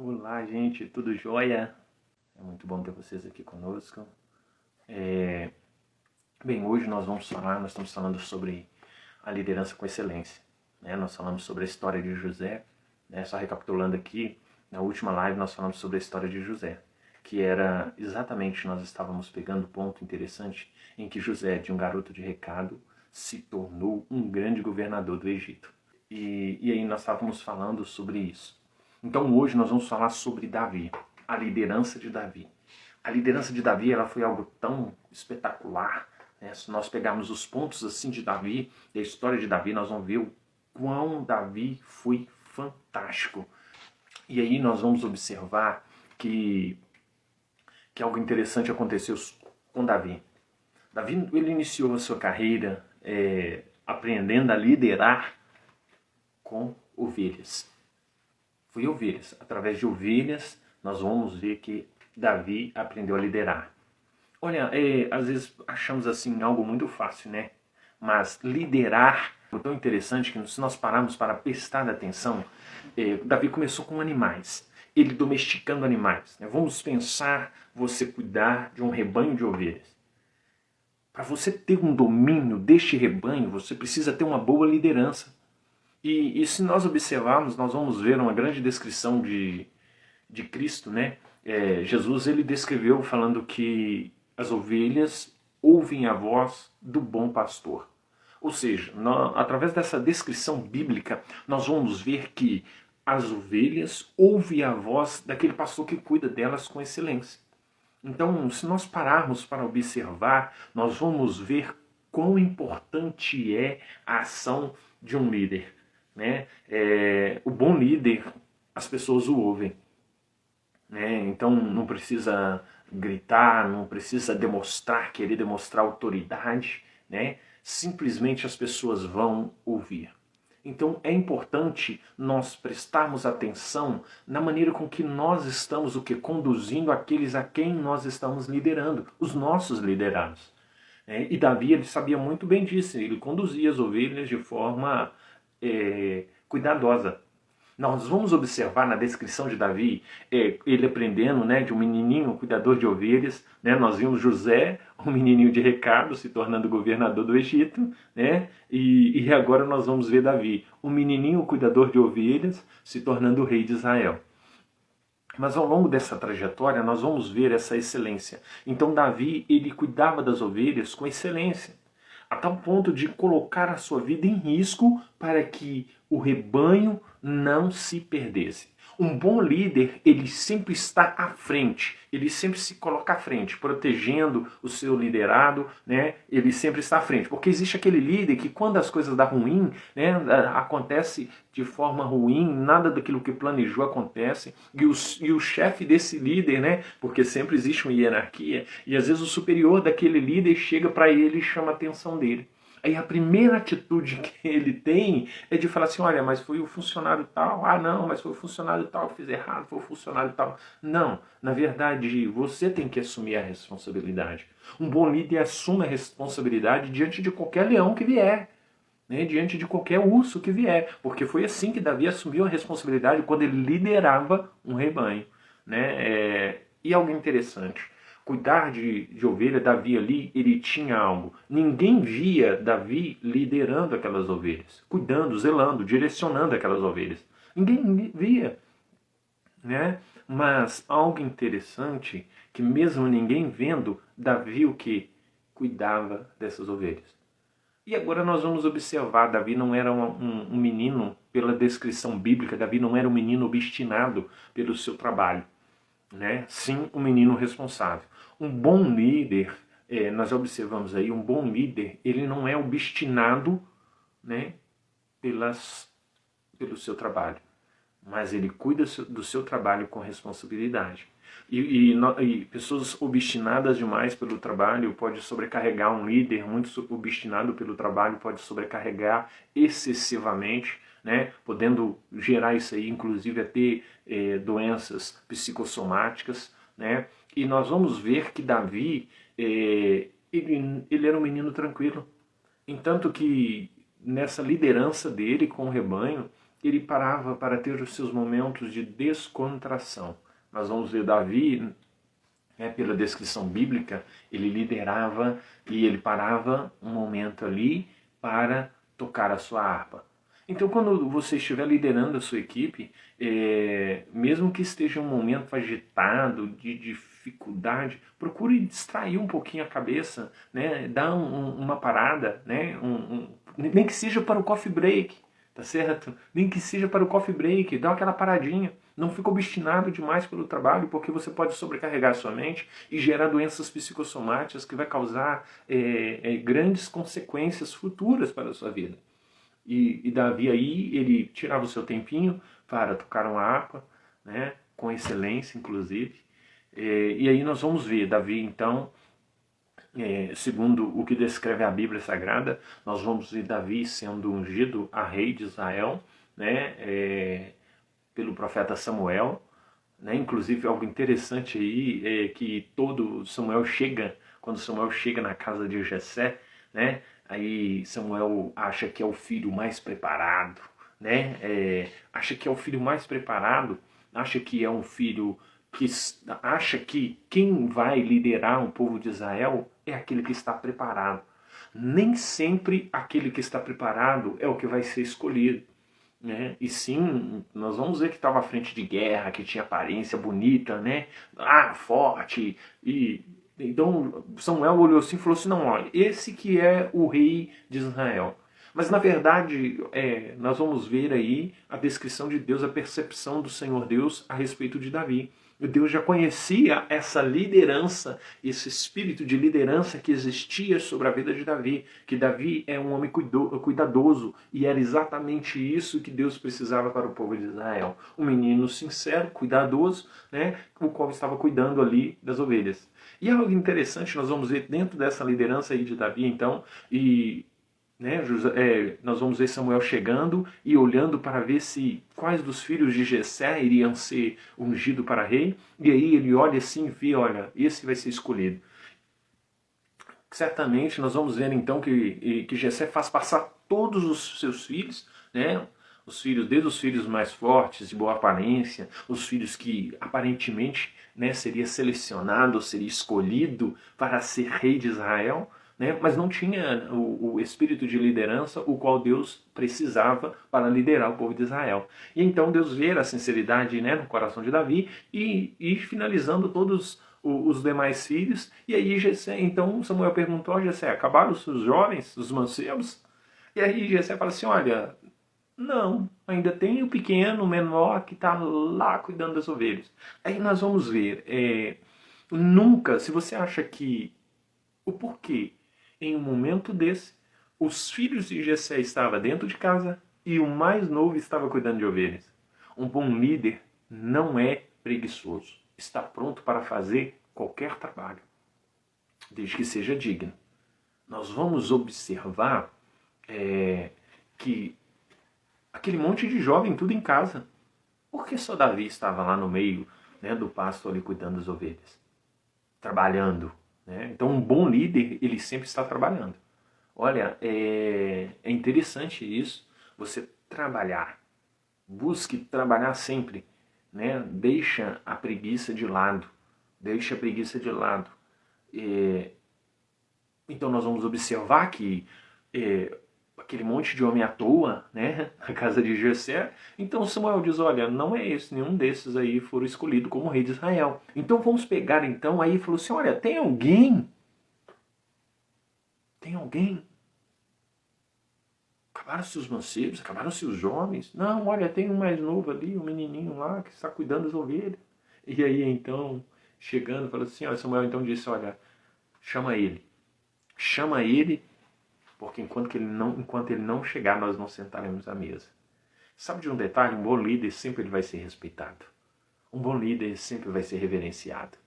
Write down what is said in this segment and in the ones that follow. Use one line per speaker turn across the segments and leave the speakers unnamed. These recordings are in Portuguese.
Olá, gente, tudo jóia? É muito bom ter vocês aqui conosco. Bem, hoje nós estamos falando sobre a liderança com excelência, né? Nós falamos sobre a história de José, né? Só recapitulando aqui, na última live nós falamos sobre a história de José, que era exatamente, nós estávamos pegando o ponto interessante em que José, de um garoto de recado, se tornou um grande governador do Egito. E aí nós estávamos falando sobre isso. Então hoje nós vamos falar sobre Davi, a liderança de Davi. A liderança de Davi ela foi algo tão espetacular, né? Se nós pegarmos os pontos assim de Davi, da história de Davi, nós vamos ver o quão Davi foi fantástico. E aí nós vamos observar que algo interessante aconteceu com Davi. Davi ele iniciou a sua carreira aprendendo a liderar com ovelhas. Foi ovelhas. Através de ovelhas, nós vamos ver que Davi aprendeu a liderar. Olha, às vezes achamos assim algo muito fácil, né? Mas liderar é tão interessante que se nós pararmos para prestar atenção, Davi começou com animais. Ele domesticando animais. Né? Vamos pensar você cuidar de um rebanho de ovelhas. Para você ter um domínio deste rebanho, você precisa ter uma boa liderança. E se nós observarmos, nós vamos ver uma grande descrição de Cristo, né? Jesus ele descreveu falando que as ovelhas ouvem a voz do bom pastor. Ou seja, através dessa descrição bíblica, nós vamos ver que as ovelhas ouvem a voz daquele pastor que cuida delas com excelência. Então, se nós pararmos para observar, nós vamos ver quão importante é a ação de um líder. Né? O bom líder, as pessoas o ouvem. Né? Então não precisa gritar, não precisa querer demonstrar autoridade. Né? Simplesmente as pessoas vão ouvir. Então é importante nós prestarmos atenção na maneira com que nós estamos conduzindo aqueles a quem nós estamos liderando, os nossos liderados. E Davi ele sabia muito bem disso, ele conduzia as ovelhas de forma cuidadosa. Nós vamos observar na descrição de Davi, ele aprendendo, né, de um menininho cuidador de ovelhas. Né? Nós vimos José, um menininho de recado, se tornando governador do Egito. Né? E agora nós vamos ver Davi, um menininho cuidador de ovelhas, se tornando o rei de Israel. Mas ao longo dessa trajetória nós vamos ver essa excelência. Então Davi ele cuidava das ovelhas com excelência, a tal ponto de colocar a sua vida em risco para que o rebanho não se perdesse. Um bom líder, ele sempre está à frente, ele sempre se coloca à frente, protegendo o seu liderado, né? Ele sempre está à frente, porque existe aquele líder que quando as coisas dão ruim, né, acontece de forma ruim, nada daquilo que planejou acontece, e o chefe desse líder, né, porque sempre existe uma hierarquia, e às vezes o superior daquele líder chega para ele e chama a atenção dele. Aí a primeira atitude que ele tem é de falar assim, olha, mas foi o funcionário tal, não, mas foi o funcionário tal, eu fiz errado, foi o funcionário tal. Não, na verdade, você tem que assumir a responsabilidade. Um bom líder assume a responsabilidade diante de qualquer leão que vier, né, diante de qualquer urso que vier, porque foi assim que Davi assumiu a responsabilidade quando ele liderava um rebanho. Né? E algo interessante, cuidar de ovelha, Davi ali, ele tinha algo. Ninguém via Davi liderando aquelas ovelhas, cuidando, zelando, direcionando aquelas ovelhas. Ninguém via. Né? Mas algo interessante, que mesmo ninguém vendo, Davi o que? Cuidava dessas ovelhas. E agora nós vamos observar, Davi não era um menino, pela descrição bíblica, Davi não era um menino obstinado pelo seu trabalho. Né? Sim, um menino responsável. Um bom líder, nós observamos aí, um bom líder, ele não é obstinado, né, pelo seu trabalho, mas ele cuida do seu trabalho com responsabilidade. E pessoas obstinadas demais pelo trabalho pode sobrecarregar um líder muito obstinado pelo trabalho, pode sobrecarregar excessivamente, né, podendo gerar isso aí, inclusive a ter doenças psicossomáticas. Né? E nós vamos ver que Davi, ele era um menino tranquilo. Entanto que nessa liderança dele com o rebanho, ele parava para ter os seus momentos de descontração. Nós vamos ver Davi, pela descrição bíblica, ele liderava e ele parava um momento ali para tocar a sua harpa. Então, quando você estiver liderando a sua equipe, mesmo que esteja um momento agitado, de dificuldade, procure distrair um pouquinho a cabeça, né? Dá uma parada, né? Nem que seja para o coffee break, tá certo? Nem que seja para o coffee break, dá aquela paradinha. Não fica obstinado demais pelo trabalho, porque você pode sobrecarregar a sua mente e gerar doenças psicossomáticas que vai causar grandes consequências futuras para a sua vida. E Davi aí, ele tirava o seu tempinho para tocar uma harpa, né, com excelência, inclusive. E aí nós vamos ver Davi, então, segundo o que descreve a Bíblia Sagrada, nós vamos ver Davi sendo ungido a rei de Israel, né, pelo profeta Samuel. Né? Inclusive, algo interessante aí é que quando Samuel chega na casa de Jessé, né? Aí Samuel acha que é o filho mais preparado, né? Acha que é o filho mais preparado, acha que é um filho que acha que quem vai liderar um povo de Israel é aquele que está preparado. Nem sempre aquele que está preparado é o que vai ser escolhido. Né? E sim, nós vamos ver que estava à frente de guerra, que tinha aparência bonita, né? Forte. E então Samuel olhou assim e falou assim: não, olha, esse que é o rei de Israel. Mas na verdade, nós vamos ver aí a descrição de Deus, a percepção do Senhor Deus a respeito de Davi. Deus já conhecia essa liderança, esse espírito de liderança que existia sobre a vida de Davi, que Davi é um homem cuidadoso, e era exatamente isso que Deus precisava para o povo de Israel. Um menino sincero, cuidadoso, né, o qual estava cuidando ali das ovelhas. E algo interessante nós vamos ver dentro dessa liderança aí de Davi, então, né, nós vamos ver Samuel chegando e olhando para ver quais dos filhos de Jessé iriam ser ungidos para rei. E aí ele olha assim e vê, olha, esse vai ser escolhido. Certamente nós vamos ver então que Jessé faz passar todos os seus filhos, né, desde os filhos mais fortes, de boa aparência, os filhos que aparentemente, né, seria selecionado, seria escolhido para ser rei de Israel, né, mas não tinha o espírito de liderança o qual Deus precisava para liderar o povo de Israel. E então Deus vê a sinceridade, né, no coração de Davi e finalizando todos os demais filhos. E aí então Samuel perguntou a Jessé: acabaram os seus jovens, os mancebos? E aí Jessé fala assim: olha, não, ainda tem o pequeno, o menor, que está lá cuidando das ovelhas. Aí nós vamos ver, nunca, se você acha que o porquê, em um momento desse, os filhos de Jessé estavam dentro de casa e o mais novo estava cuidando de ovelhas. Um bom líder não é preguiçoso, está pronto para fazer qualquer trabalho, desde que seja digno. Nós vamos observar que aquele monte de jovem tudo em casa. Por que só Davi estava lá no meio, né, do pasto ali cuidando das ovelhas? Trabalhando. Né? Então um bom líder, ele sempre está trabalhando. Olha, é interessante isso, você trabalhar. Busque trabalhar sempre. Né? Deixa a preguiça de lado. Deixa a preguiça de lado. Então nós vamos observar que aquele monte de homem à toa, né, na casa de Jessé. Então Samuel diz: olha, não é esse, nenhum desses aí foram escolhidos como rei de Israel. Então vamos pegar então, aí falou assim: olha, tem alguém? Tem alguém? Acabaram-se os mancebos, acabaram-se os jovens? Não, olha, tem um mais novo ali, um menininho lá que está cuidando das ovelhas. E aí então, chegando, falou assim: olha, Samuel então disse: olha, chama ele. Chama ele, porque enquanto ele não chegar, nós não sentaremos à mesa. Sabe de um detalhe? Um bom líder sempre ele vai ser respeitado. Um bom líder sempre vai ser reverenciado.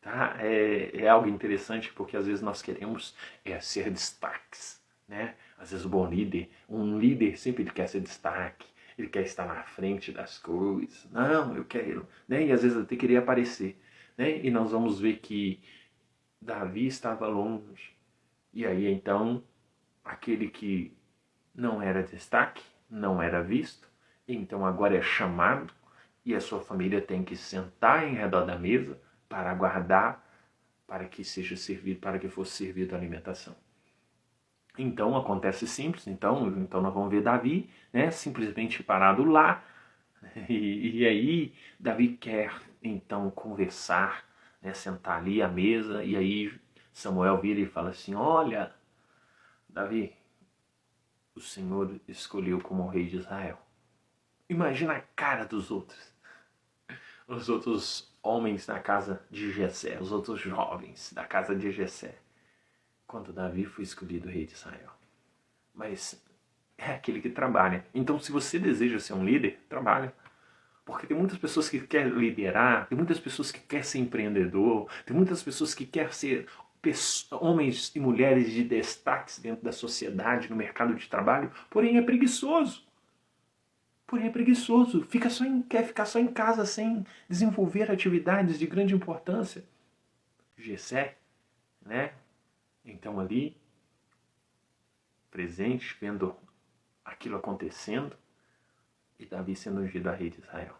Tá? É algo interessante, porque às vezes nós queremos ser destaques. Né? Às vezes um líder sempre ele quer ser destaque. Ele quer estar na frente das coisas. Não, eu quero. Né? E às vezes até querer aparecer. Né? E nós vamos ver que Davi estava longe. E aí então, aquele que não era destaque, não era visto, Então agora é chamado e a sua família tem que sentar em redor da mesa para aguardar para que seja servido, para que fosse servido a alimentação. Então acontece simples, então nós vamos ver Davi, né, simplesmente parado lá, e aí Davi quer então conversar, né, sentar ali à mesa, e aí Samuel vira e fala assim: olha, Davi, o Senhor escolheu como rei de Israel. Imagina a cara dos outros. Os outros homens da casa de Jessé, os outros jovens da casa de Jessé, quando Davi foi escolhido rei de Israel. Mas é aquele que trabalha. Então, se você deseja ser um líder, trabalha. Porque tem muitas pessoas que querem liderar, tem muitas pessoas que querem ser empreendedor, tem muitas pessoas que querem ser homens e mulheres de destaques dentro da sociedade, no mercado de trabalho, porém é preguiçoso. Quer ficar só em casa sem desenvolver atividades de grande importância. Jessé, né? Então ali, presente, vendo aquilo acontecendo, e Davi sendo ungido a rei de Israel.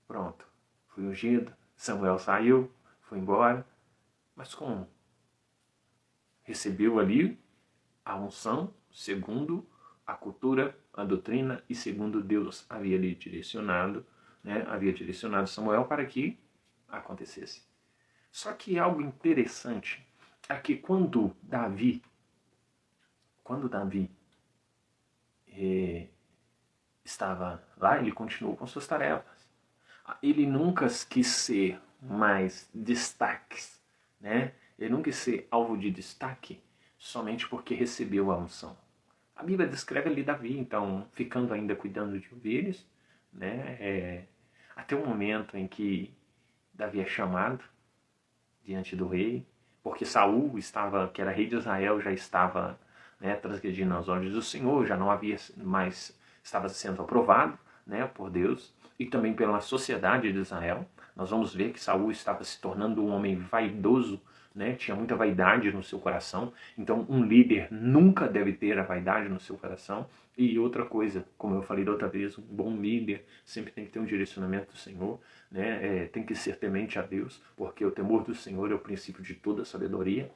Pronto, fui ungido, Samuel saiu, foi embora, mas como? Recebeu ali a unção segundo a cultura, a doutrina e segundo Deus havia lhe direcionado, né? Havia direcionado Samuel para que acontecesse. Só que algo interessante é que quando Davi estava lá, ele continuou com suas tarefas. Ele nunca quis ser mais destaques, né? Ele nunca quis ser alvo de destaque somente porque recebeu a unção. A Bíblia descreve ali Davi, então, ficando ainda cuidando de ovelhas, né? Até o momento em que Davi é chamado diante do rei, porque Saul estava, que era rei de Israel, já estava, né, transgredindo aos olhos do Senhor, já não havia mais, estava sendo aprovado, né, por Deus e também pela sociedade de Israel. Nós vamos ver que Saul estava se tornando um homem vaidoso, né, tinha muita vaidade no seu coração. Então um líder nunca deve ter a vaidade no seu coração. E outra coisa, como eu falei da outra vez, um bom líder sempre tem que ter um direcionamento do Senhor, né? Tem que ser temente a Deus, porque o temor do Senhor é o princípio de toda sabedoria.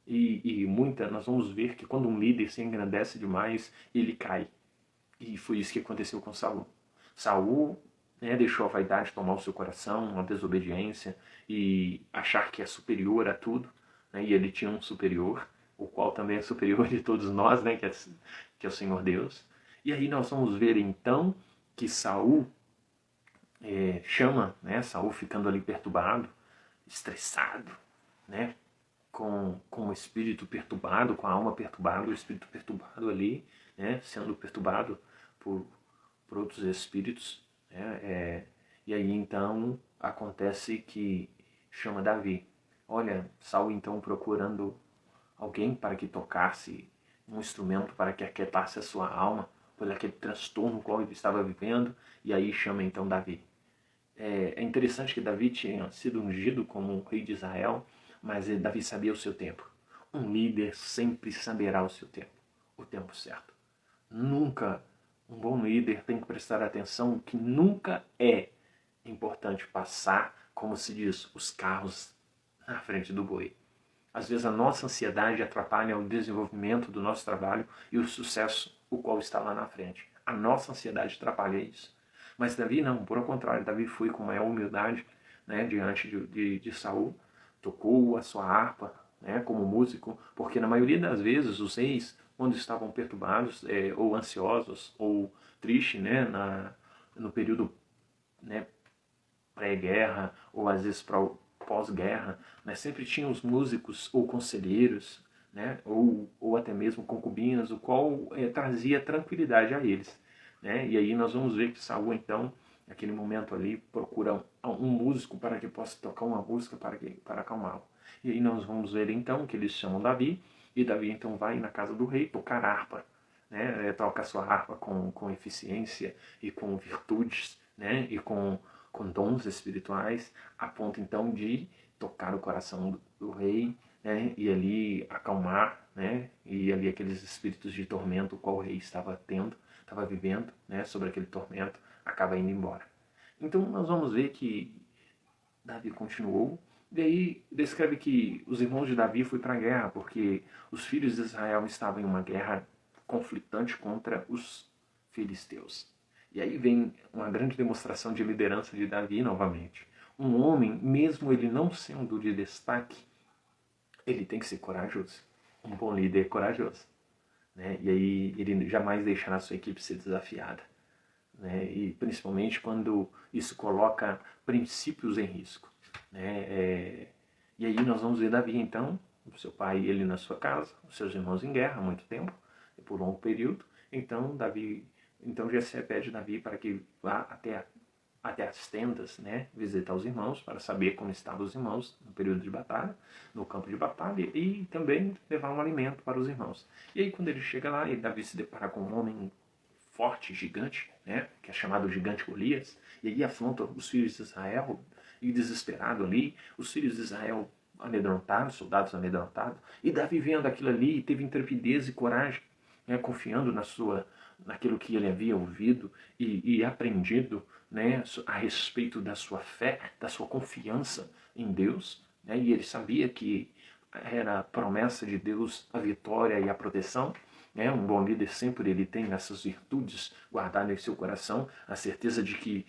E nós vamos ver que quando um líder se engrandece demais, ele cai. E foi isso que aconteceu com Saul. Saul, né, deixou a vaidade tomar o seu coração, a desobediência e achar que é superior a tudo, né? E ele tinha um superior, o qual também é superior de todos nós, né? Que é o Senhor Deus. E aí nós vamos ver então que Saul chama, né, Saul ficando ali perturbado, estressado, né, com o espírito perturbado, com a alma perturbada, o espírito perturbado ali, né, sendo perturbado por outros espíritos, né, e aí então acontece que chama Davi. Olha, Saul então procurando alguém para que tocasse um instrumento para que aquietasse a sua alma por aquele transtorno qual ele estava vivendo, e aí chama então Davi. É interessante que Davi tinha sido ungido como rei de Israel, mas Davi sabia o seu tempo. Um líder sempre saberá o tempo certo. Nunca, um bom líder tem que prestar atenção que nunca é importante passar, como se diz, os carros na frente do boi. Às vezes a nossa ansiedade atrapalha o desenvolvimento do nosso trabalho e o sucesso, o qual está lá na frente. A nossa ansiedade atrapalha isso. Mas Davi não, por contrário, Davi foi com maior humildade, né, diante de Saul, tocou a sua harpa, né, como músico, porque na maioria das vezes os reis, quando estavam perturbados, ou ansiosos, ou tristes, né, no período, né, pré-guerra, ou às vezes pós-guerra, né, sempre tinham os músicos ou conselheiros, né, ou até mesmo concubinas, o qual trazia tranquilidade a eles. Né? E aí nós vamos ver que Saul, então, naquele momento ali, procura um músico para que possa tocar uma música para acalmá-lo. E aí nós vamos ver, então, que eles chamam Davi, e Davi, então, vai na casa do rei tocar harpa. Né? Toca a sua harpa com eficiência e com virtudes, né? E com dons espirituais, a ponto, então, de tocar o coração do rei, né? E ali acalmar, né? E ali aqueles espíritos de tormento, o qual o rei estava tendo, estava vivendo, né, sobre aquele tormento, acaba indo embora. Então nós vamos ver que Davi continuou, e aí descreve que os irmãos de Davi foram para a guerra, porque os filhos de Israel estavam em uma guerra conflitante contra os filisteus. E aí vem uma grande demonstração de liderança de Davi novamente. Um homem, mesmo ele não sendo de destaque, ele tem que ser corajoso. Um bom líder é corajoso. Né? E aí ele jamais deixará a sua equipe ser desafiada. Né? E principalmente quando isso coloca princípios em risco. Né? E aí nós vamos ver Davi, então, o seu pai, ele na sua casa, os seus irmãos em guerra há muito tempo, por um longo período. Então Jessé pede Davi para que vá até as tendas, né, visitar os irmãos, para saber como estavam os irmãos no período de batalha, no campo de batalha, e também levar um alimento para os irmãos. E aí quando ele chega lá, Davi se depara com um homem forte, gigante, né, que é chamado gigante Golias, e aí afronta os filhos de Israel, e desesperado ali, os filhos de Israel amedrontados, soldados amedrontados, e Davi vendo aquilo ali, teve intrepidez e coragem, né, confiando naquilo que ele havia ouvido e aprendido, né, a respeito da sua fé, da sua confiança em Deus, né, e ele sabia que era a promessa de Deus a vitória e a proteção. Um bom líder sempre ele tem essas virtudes guardadas em seu coração, a certeza de que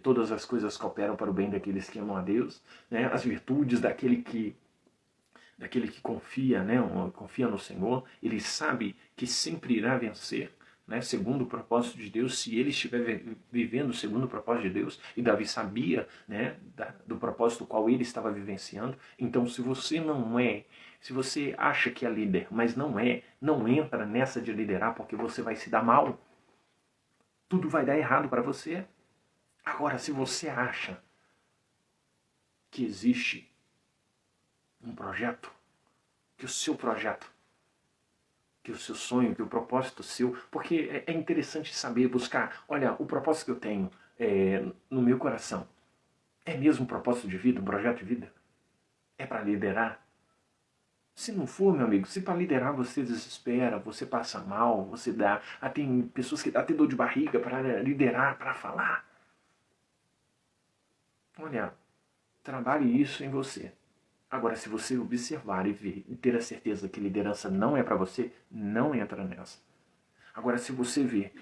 todas as coisas cooperam para o bem daqueles que amam a Deus, né, as virtudes daquele que confia, né, confia no Senhor. Ele sabe que sempre irá vencer, né, segundo o propósito de Deus, se ele estiver vivendo segundo o propósito de Deus. E Davi sabia, né, do propósito qual ele estava vivenciando. Então, se você acha que é líder, mas não entra nessa de liderar, porque você vai se dar mal. Tudo vai dar errado para você. Agora, se você acha que existe um projeto, que o seu projeto, que o seu sonho, que o propósito seu, porque é interessante saber buscar, olha, o propósito que eu tenho no meu coração, é mesmo um propósito de vida, um projeto de vida? É para liderar? Se não for, meu amigo, se para liderar você desespera, você passa mal, você dá... tem pessoas que dão até dor de barriga para liderar, para falar. Olha, trabalhe isso em você. Agora, se você observar e ver e ter a certeza que liderança não é para você, não entra nessa. Agora, se você ver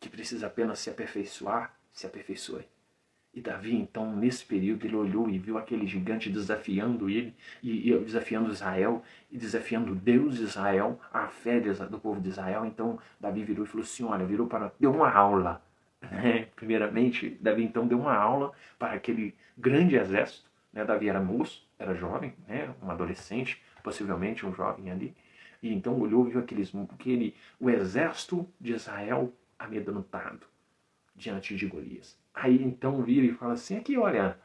que precisa apenas se aperfeiçoar, se aperfeiçoe. E Davi, então, nesse período, ele olhou e viu aquele gigante desafiando ele, e desafiando Israel, e desafiando Deus de Israel, a fé do povo de Israel. Então, Davi virou e falou assim, olha, deu uma aula. Primeiramente, Davi, então, deu uma aula para aquele grande exército. Davi era moço, era jovem, um adolescente, possivelmente um jovem ali. E então olhou e viu o exército de Israel amedrontado diante de Golias. Aí então vira e fala assim, aqui olha,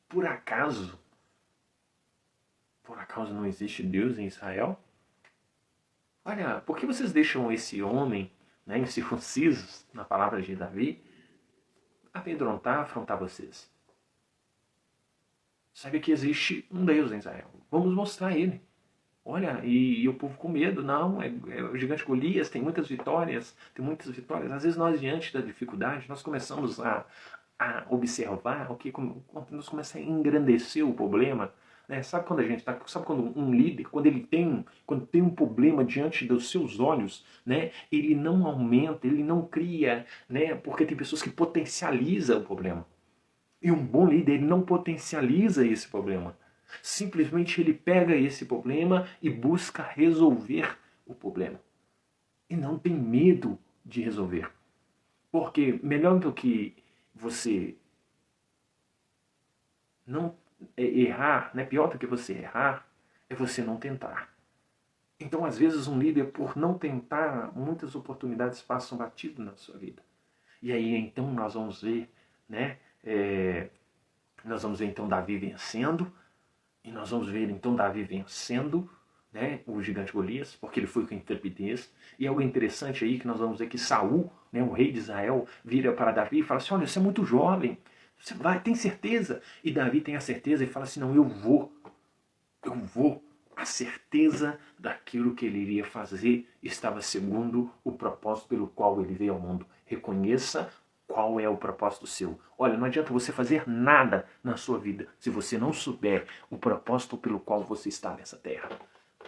por acaso não existe Deus em Israel? Olha, por que vocês deixam esse homem, incircunciso, na palavra de Davi, amedrontar, afrontar vocês? Sabe que existe um Deus em Israel. Vamos mostrar ele. Olha, e o povo com medo. Não, é o gigante Golias, tem muitas vitórias. Às vezes nós, diante da dificuldade, nós começamos a observar, nós começamos a engrandecer o problema. Sabe quando um líder, quando tem um problema diante dos seus olhos, ele não aumenta, ele não cria, porque tem pessoas que potencializam o problema. E um bom líder, ele não potencializa esse problema. Simplesmente ele pega esse problema e busca resolver o problema. E não tem medo de resolver. Porque melhor do que você não errar, pior do que você errar, é você não tentar. Então, às vezes, um líder, por não tentar, muitas oportunidades passam batido na sua vida. E aí, então, nós vamos ver, então Davi vencendo, e nós vamos ver então Davi vencendo, o gigante Golias, porque ele foi com intrepidez. E algo interessante aí que nós vamos ver que Saul, o rei de Israel, vira para Davi e fala assim, olha, você é muito jovem, você vai, tem certeza? E Davi tem a certeza e fala assim, não, eu vou. A certeza daquilo que ele iria fazer estava segundo o propósito pelo qual ele veio ao mundo. Reconheça qual é o propósito seu. Olha, não adianta você fazer nada na sua vida se você não souber o propósito pelo qual você está nessa terra.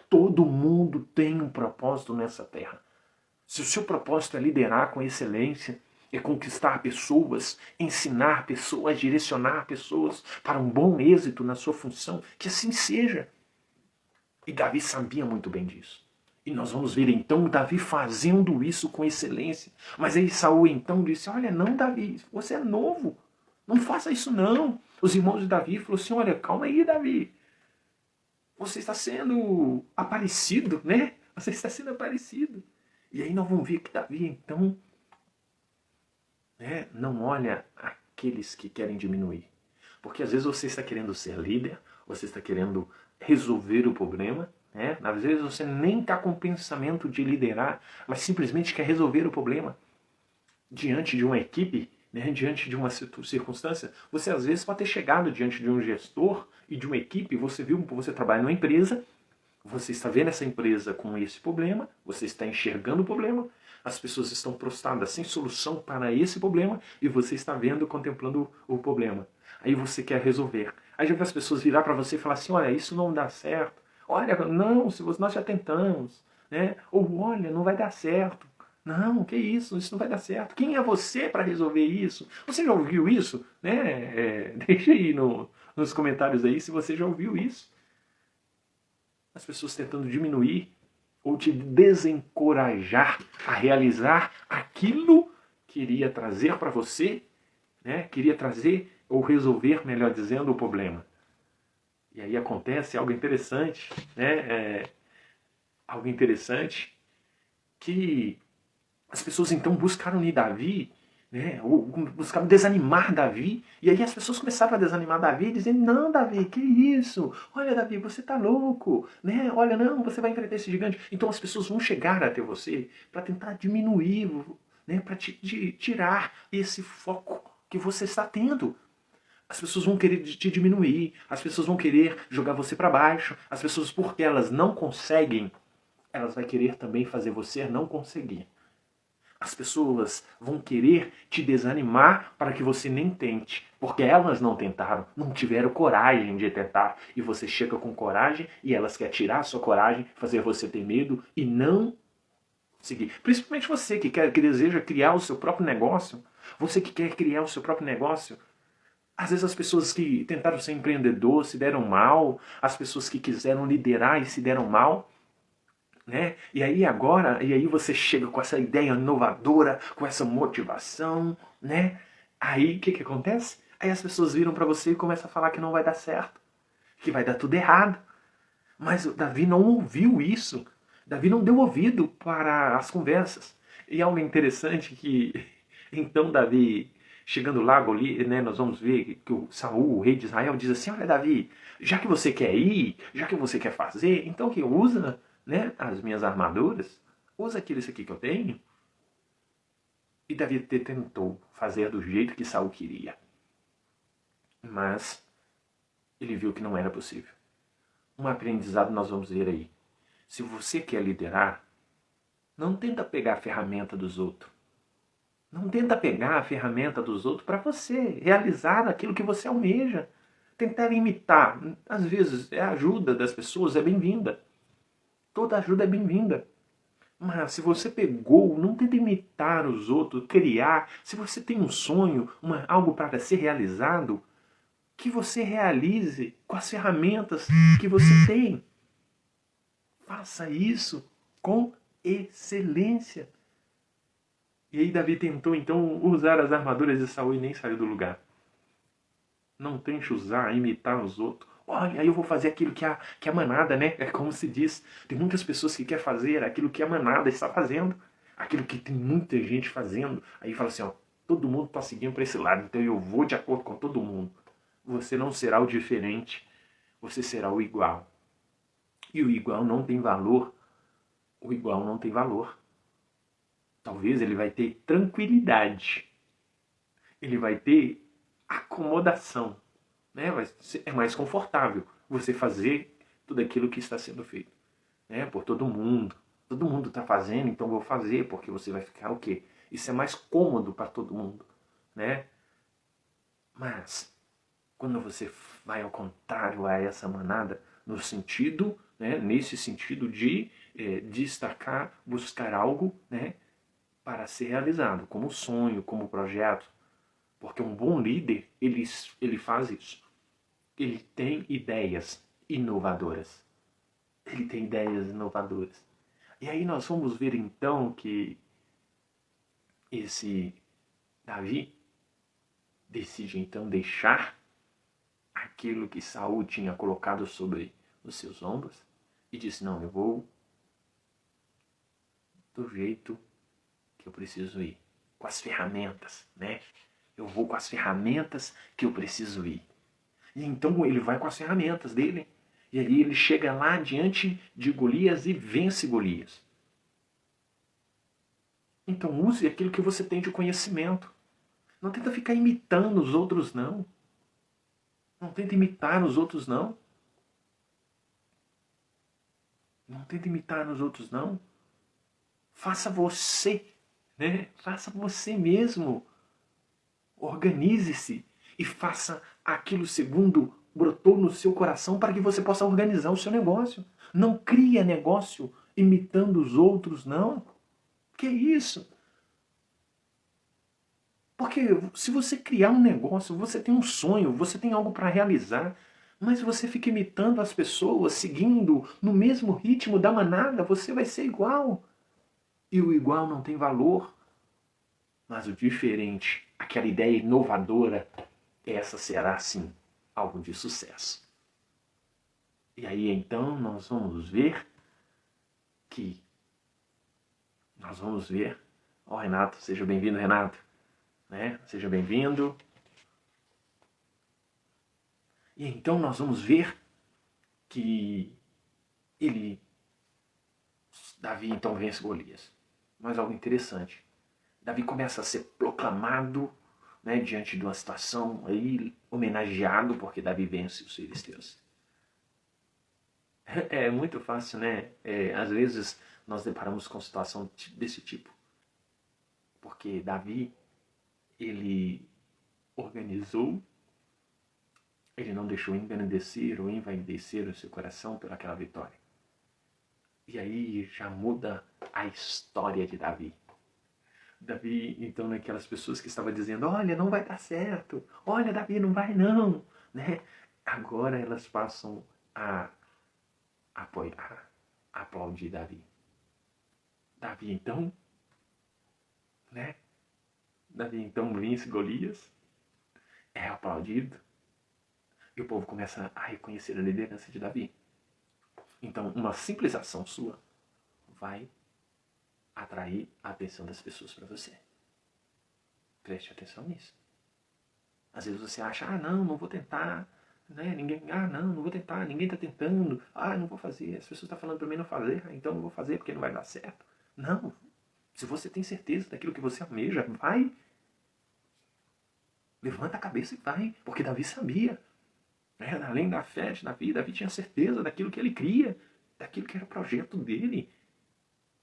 Todo mundo tem um propósito nessa terra. Se o seu propósito é liderar com excelência, é conquistar pessoas, ensinar pessoas, direcionar pessoas para um bom êxito na sua função, que assim seja. E Davi sabia muito bem disso. E nós vamos ver então Davi fazendo isso com excelência. Mas aí Saul então disse, olha, não Davi, você é novo. Não faça isso não. Os irmãos de Davi falaram assim, olha, calma aí Davi. Você está sendo aparecido, né? Você está sendo aparecido. E aí nós vamos ver que Davi então não olha aqueles que querem diminuir. Porque às vezes você está querendo ser líder, você está querendo resolver o problema, né? Às vezes você nem está com o pensamento de liderar, mas simplesmente quer resolver o problema diante de uma equipe, né? Diante de uma circunstância. Você às vezes pode ter chegado diante de um gestor e de uma equipe, você trabalha numa empresa, você está vendo essa empresa com esse problema, você está enxergando o problema, as pessoas estão prostradas sem solução para esse problema e você está vendo, contemplando o problema. Aí você quer resolver. Aí já vê as pessoas virar para você e falar assim, olha, isso não dá certo. Olha, não, nós já tentamos. Né? Ou olha, não vai dar certo. Não, que isso não vai dar certo. Quem é você para resolver isso? Você já ouviu isso? Né? Deixa aí nos comentários aí se você já ouviu isso. As pessoas tentando diminuir ou te desencorajar a realizar aquilo que iria trazer para você, né? Queria trazer ou resolver, melhor dizendo, o problema. E aí acontece algo interessante, né? Algo interessante que as pessoas então buscaram em Davi, né? Ou buscaram desanimar Davi, e aí as pessoas começaram a desanimar Davi, dizendo, não Davi, que isso? Olha Davi, você tá louco, né? Olha, não, você vai enfrentar esse gigante. Então as pessoas vão chegar até você para tentar diminuir, né? Para tirar esse foco que você está tendo. As pessoas vão querer te diminuir, as pessoas vão querer jogar você para baixo, as pessoas, porque elas não conseguem, elas vão querer também fazer você não conseguir. As pessoas vão querer te desanimar para que você nem tente, porque elas não tentaram, não tiveram coragem de tentar, e você chega com coragem e elas querem tirar a sua coragem, fazer você ter medo e não seguir. Principalmente você que deseja criar o seu próprio negócio, você que quer criar o seu próprio negócio. Às vezes as pessoas que tentaram ser empreendedor se deram mal, as pessoas que quiseram liderar e se deram mal, né? E aí você chega com essa ideia inovadora, com essa motivação, né? Aí o que acontece? Aí as pessoas viram para você e começam a falar que não vai dar certo, que vai dar tudo errado. Mas o Davi não ouviu isso. Davi não deu ouvido para as conversas. E algo interessante que então Davi, chegando lá, né, nós vamos ver que o Saul, o rei de Israel, diz assim, olha Davi, já que você quer ir, já que você quer fazer, então que usa, né, as minhas armaduras, usa aquilo aqui que eu tenho. E Davi tentou fazer do jeito que Saul queria. Mas ele viu que não era possível. Um aprendizado nós vamos ver aí. Se você quer liderar, não tenta pegar a ferramenta dos outros. Não tenta pegar a ferramenta dos outros para você realizar aquilo que você almeja. Tentar imitar. Às vezes, a ajuda das pessoas é bem-vinda. Toda ajuda é bem-vinda. Mas se você pegou, não tenta imitar os outros, criar. Se você tem um sonho, algo para ser realizado, que você realize com as ferramentas que você tem. Faça isso com excelência. E aí Davi tentou então usar as armaduras de Saul e nem saiu do lugar. Não tente usar, imitar os outros. Olha, aí eu vou fazer aquilo que a manada, né? É como se diz. Tem muitas pessoas que querem fazer aquilo que a manada está fazendo. Aquilo que tem muita gente fazendo. Aí fala assim, ó, todo mundo está seguindo para esse lado, então eu vou de acordo com todo mundo. Você não será o diferente, você será o igual. E o igual não tem valor. O igual não tem valor. Talvez ele vai ter tranquilidade. Ele vai ter acomodação. Né? É mais confortável você fazer tudo aquilo que está sendo feito, né? Por todo mundo. Todo mundo está fazendo, então eu vou fazer, porque você vai ficar o quê? Isso é mais cômodo para todo mundo, né? Mas, quando você vai ao contrário a essa manada, no sentido, né, nesse sentido de destacar, buscar algo, né, para ser realizado, como sonho, como projeto. Porque um bom líder, ele faz isso. Ele tem ideias inovadoras. Ele tem ideias inovadoras. E aí nós vamos ver então que esse Davi decide então deixar aquilo que Saul tinha colocado sobre os seus ombros e disse: não, eu vou do jeito que eu preciso ir, com as ferramentas, né? Eu vou com as ferramentas que eu preciso ir. E então ele vai com as ferramentas dele. E aí ele chega lá diante de Golias e vence Golias. Então use aquilo que você tem de conhecimento. Não tenta ficar imitando os outros, não. Não tenta imitar os outros, não. Não tenta imitar os outros, não. Faça você, né? Faça você mesmo. Organize-se e faça aquilo segundo brotou no seu coração para que você possa organizar o seu negócio. Não cria negócio imitando os outros, não. Que isso? Porque se você criar um negócio, você tem um sonho, você tem algo para realizar, mas você fica imitando as pessoas, seguindo no mesmo ritmo da manada, você vai ser igual. E o igual não tem valor. Mas o diferente, aquela ideia inovadora, essa será sim algo de sucesso. E aí então nós vamos ver que ó, Renato, seja bem-vindo, Renato, né? Seja bem-vindo. E então nós vamos ver que Davi então vence Golias. Mas algo interessante, Davi começa a ser proclamado, né, diante de uma situação aí, homenageado porque Davi vence os filisteus. É muito fácil, né? Às vezes nós deparamos com situação desse tipo. Porque Davi, ele organizou, ele não deixou engrandecer ou envaidecer o seu coração pelaquela vitória. E aí já muda a história de Davi. Davi, então, naquelas pessoas que estavam dizendo: olha, não vai dar certo, olha, Davi, não vai não, né? Agora elas passam a apoiar, a aplaudir Davi. Davi, então, né? Davi, então, vence Golias, é aplaudido, e o povo começa a reconhecer a liderança de Davi. Então, uma simples ação sua vai atrair a atenção das pessoas para você. Preste atenção nisso. Às vezes você acha: ah, não vou tentar, né? Não vou tentar, ninguém está tentando, não vou fazer, as pessoas estão falando para mim não fazer, então não vou fazer porque não vai dar certo. Não, se você tem certeza daquilo que você almeja, vai. Levanta a cabeça e vai, porque Davi sabia. Além da fé de Davi tinha certeza daquilo que ele cria, daquilo que era o projeto dele,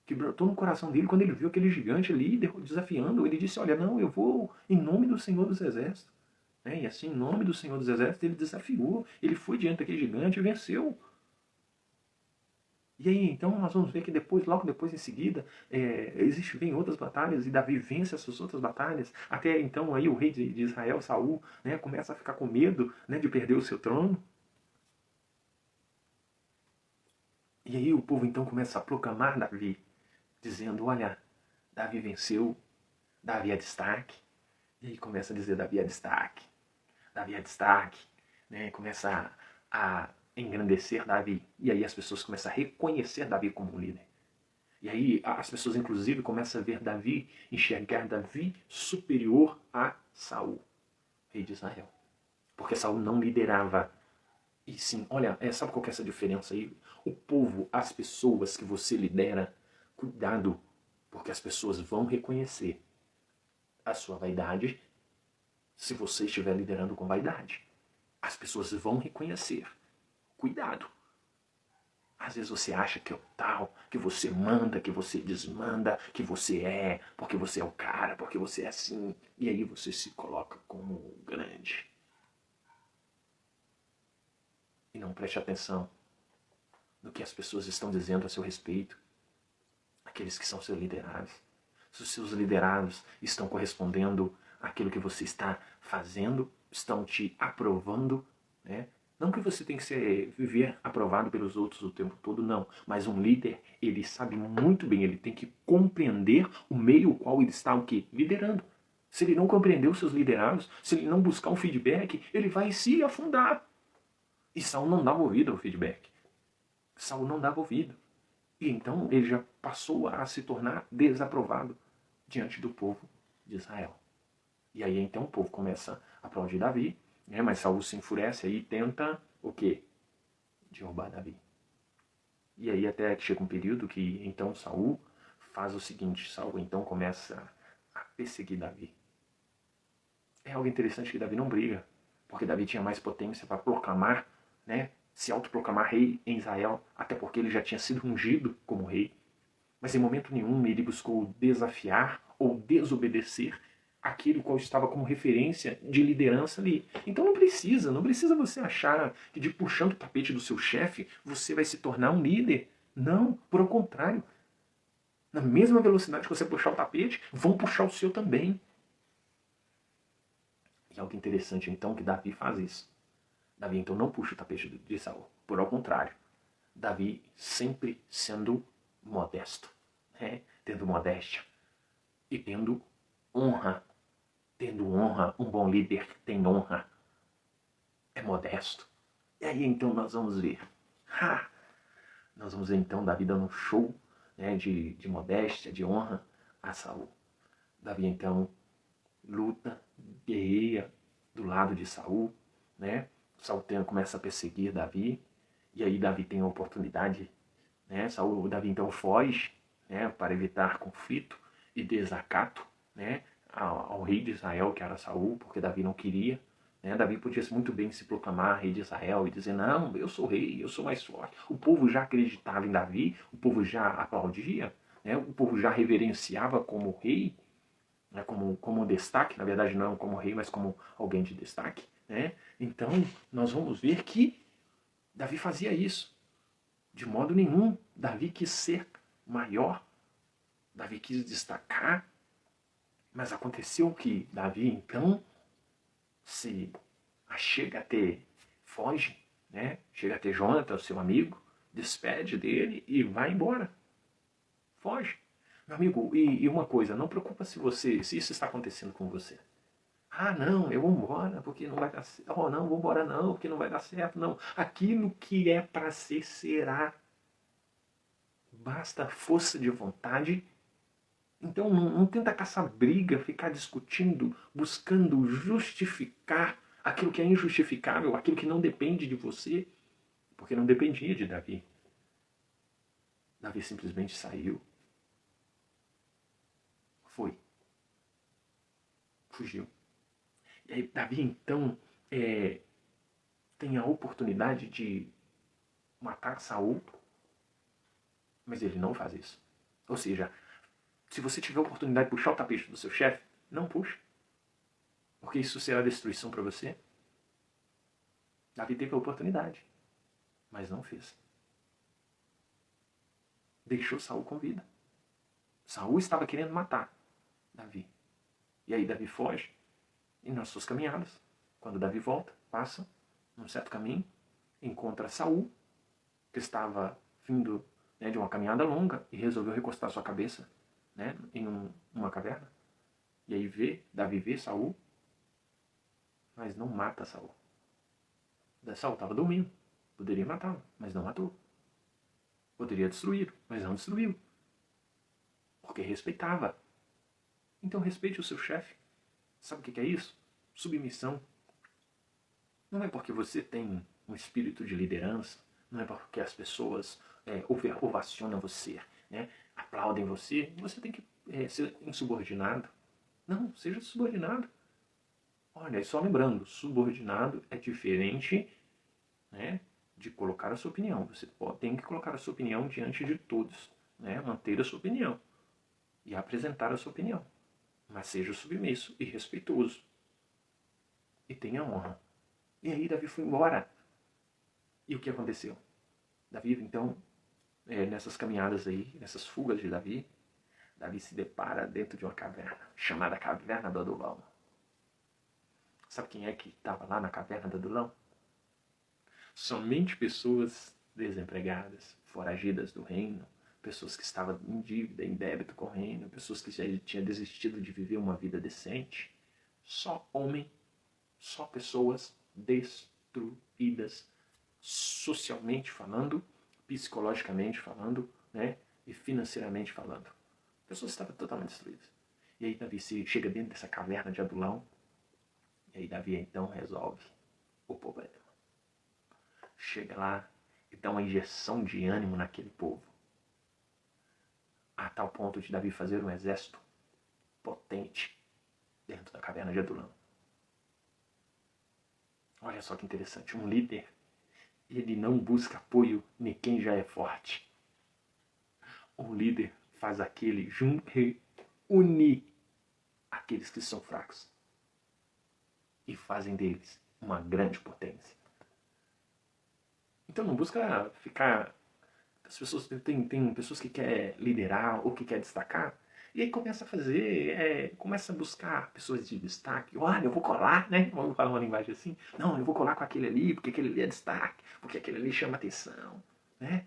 que brotou no coração dele quando ele viu aquele gigante ali desafiando. Ele disse: olha, não, eu vou em nome do Senhor dos Exércitos. E assim, em nome do Senhor dos Exércitos, ele desafiou, ele foi diante daquele gigante e venceu. E aí, então, nós vamos ver que logo depois, em seguida, vem outras batalhas, e Davi vence essas outras batalhas. Até então, aí o rei de Israel, Saul, né, começa a ficar com medo, né, de perder o seu trono. E aí o povo, então, começa a proclamar Davi, dizendo: olha, Davi venceu, Davi é destaque. E aí começa a dizer: Davi é destaque, Davi é destaque. Né, começa a engrandecer Davi. E aí as pessoas começam a reconhecer Davi como um líder. E aí as pessoas, inclusive, começam a ver Davi, enxergar Davi superior a Saul, rei de Israel. Porque Saul não liderava. E sim, olha, sabe qual que é essa diferença aí? O povo, as pessoas que você lidera, cuidado, porque as pessoas vão reconhecer a sua vaidade se você estiver liderando com vaidade. As pessoas vão reconhecer. Cuidado. Às vezes você acha que é o tal, que você manda, que você desmanda, que você é, porque você é o cara, porque você é assim. E aí você se coloca como grande. E não preste atenção no que as pessoas estão dizendo a seu respeito. Aqueles que são seus liderados. Se os seus liderados estão correspondendo àquilo que você está fazendo, estão te aprovando, né? Não que você tem que viver aprovado pelos outros o tempo todo, não. Mas um líder, ele sabe muito bem, ele tem que compreender o meio ao qual ele está o quê? Liderando. Se ele não compreender os seus liderados, se ele não buscar um feedback, ele vai se afundar. E Saul não dava ouvido ao feedback. Saul não dava ouvido. E então ele já passou a se tornar desaprovado diante do povo de Israel. E aí então o povo começa a aplaudir Davi, né? Mas Saul se enfurece aí e tenta o quê? Derrubar Davi. E aí até que chega um período que então Saul faz o seguinte, Saul então começa a perseguir Davi. É algo interessante que Davi não briga, porque Davi tinha mais potência para proclamar, né? Se autoproclamar rei em Israel, até porque ele já tinha sido ungido como rei. Mas em momento nenhum ele buscou desafiar ou desobedecer aquele qual estava como referência de liderança ali. Então não precisa você achar que de puxando o tapete do seu chefe você vai se tornar um líder. Não, por o contrário. Na mesma velocidade que você puxar o tapete, vão puxar o seu também. E algo interessante então que Davi faz isso. Davi então não puxa o tapete de Saul. Por ao contrário, Davi sempre sendo modesto, né? Tendo modéstia e tendo honra. Tendo honra, um bom líder tem honra, é modesto. E aí então nós vamos ver. Nós vamos ver então Davi dando um show, né, de modéstia, de honra a Saul. Davi então luta, guerreia do lado de Saul, né? Saul começa a perseguir Davi, e aí Davi tem a oportunidade, né? Davi então foge, né, para evitar conflito e desacato, né, ao rei de Israel, que era Saul, porque Davi não queria. Né? Davi podia muito bem se proclamar rei de Israel e dizer, não, eu sou rei, eu sou mais forte. O povo já acreditava em Davi, o povo já aplaudia, né? O povo já reverenciava como rei, né? como destaque, na verdade não como rei, mas como alguém de destaque. Né? Então nós vamos ver que Davi fazia isso. De modo nenhum, Davi quis ser maior, Davi quis destacar, mas aconteceu que Davi então se chega a ter, foge, né? Chega a ter Jonathan, seu amigo, despede dele e vai embora. Foge. Meu amigo, e uma coisa, não preocupa se isso está acontecendo com você. Ah, não, eu vou embora porque não vai dar certo. Oh, não, vou embora não, porque não vai dar certo. Não, aquilo que é para ser, será. Basta força de vontade. Então não tenta caçar briga, ficar discutindo, buscando justificar aquilo que é injustificável, aquilo que não depende de você, porque não dependia de Davi. Davi simplesmente saiu. Foi. Fugiu. E aí Davi então tem a oportunidade de matar Saul, mas ele não faz isso. Ou seja, se você tiver a oportunidade de puxar o tapete do seu chefe, não puxe. Porque isso será destruição para você. Davi teve a oportunidade, mas não fez. Deixou Saul com vida. Saul estava querendo matar Davi. E aí Davi foge, e nas suas caminhadas, quando Davi volta, passa num certo caminho, encontra Saul, que estava vindo, né, de uma caminhada longa e resolveu recostar sua cabeça, né, em uma caverna. E aí Davi vê Saul, mas não mata Saul. Saul estava dormindo, poderia matá-lo, mas não matou. Poderia destruí-lo, mas não destruiu. Porque respeitava. Então respeite o seu chefe. Sabe o que é isso? Submissão. Não é porque você tem um espírito de liderança, não é porque as pessoas ovacionam você, né? Aplaudem você, você tem que ser insubordinado. Não, seja subordinado. Olha, só lembrando, subordinado é diferente, né, de colocar a sua opinião. Você tem que colocar a sua opinião diante de todos, né? Manter a sua opinião e apresentar a sua opinião. Mas seja submisso e respeitoso. E tenha honra. E aí Davi foi embora. E o que aconteceu? Davi, então, nessas caminhadas aí, nessas fugas de Davi, Davi se depara dentro de uma caverna, chamada Caverna do Adulão. Sabe quem é que estava lá na Caverna do Adulão? Somente pessoas desempregadas, foragidas do reino, pessoas que estavam em dívida, em débito com o reino, pessoas que já tinham desistido de viver uma vida decente. Só homem, só pessoas destruídas, socialmente falando, psicologicamente falando, né, e financeiramente falando. Pessoas estavam totalmente destruídas. E aí Davi chega dentro dessa caverna de Adulão, e aí Davi então resolve o problema. Chega lá e dá uma injeção de ânimo naquele povo, a tal ponto de Davi fazer um exército potente dentro da caverna de Adulão. Olha só que interessante, um líder, ele não busca apoio em quem já é forte. O líder faz aquele unir aqueles que são fracos e fazem deles uma grande potência. Então não busca ficar... As pessoas tem pessoas que querem liderar ou que querem destacar, e aí começa a fazer, começa a buscar pessoas de destaque. Olha, eu vou colar, né? Vamos falar uma linguagem assim. Não, eu vou colar com aquele ali, porque aquele ali é destaque, porque aquele ali chama atenção, né?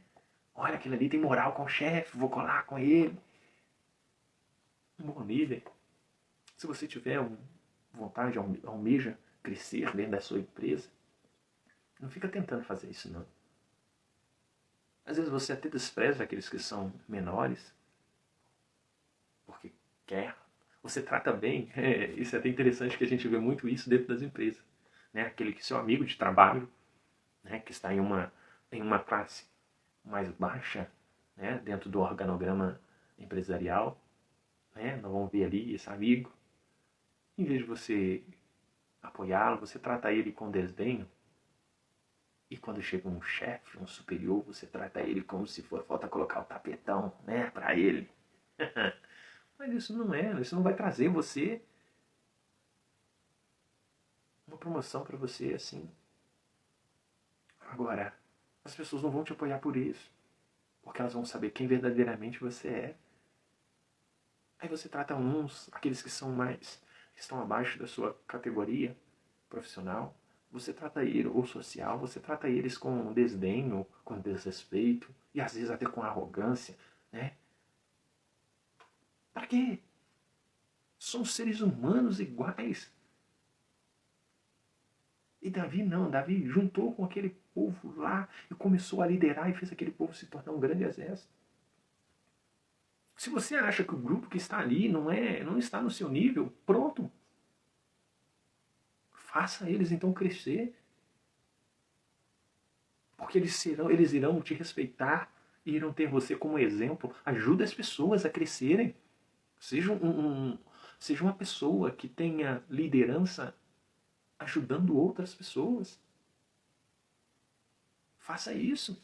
Olha, aquele ali tem moral com o chefe, vou colar com ele. Um bom líder, se você tiver vontade, almeja crescer dentro da sua empresa, não fica tentando fazer isso, não. Às vezes você até despreza aqueles que são menores, porque quer. Você trata bem, isso é até interessante que a gente vê muito isso dentro das empresas. Né? Aquele que é seu amigo de trabalho, né? Que está em uma classe mais baixa, né? Dentro do organograma empresarial, né? Nós vamos ver ali esse amigo. Em vez de você apoiá-lo, você trata ele com desdenho. E quando chega um chefe, um superior, você trata ele como se for falta colocar o tapetão, né, para ele. Mas isso não vai trazer você uma promoção para você assim. Agora, as pessoas não vão te apoiar por isso, porque elas vão saber quem verdadeiramente você é. Aí você trata aqueles que estão abaixo da sua categoria profissional, você trata ele, ou social, você trata eles com desdenho, com desrespeito, e às vezes até com arrogância, né? Para quê? Somos seres humanos iguais. E Davi não, Davi juntou com aquele povo lá e começou a liderar e fez aquele povo se tornar um grande exército. Se você acha que o grupo que está ali não está no seu nível, pronto. Faça eles então crescer. Porque eles irão te respeitar e irão ter você como exemplo. Ajude as pessoas a crescerem. Seja uma pessoa que tenha liderança ajudando outras pessoas. Faça isso.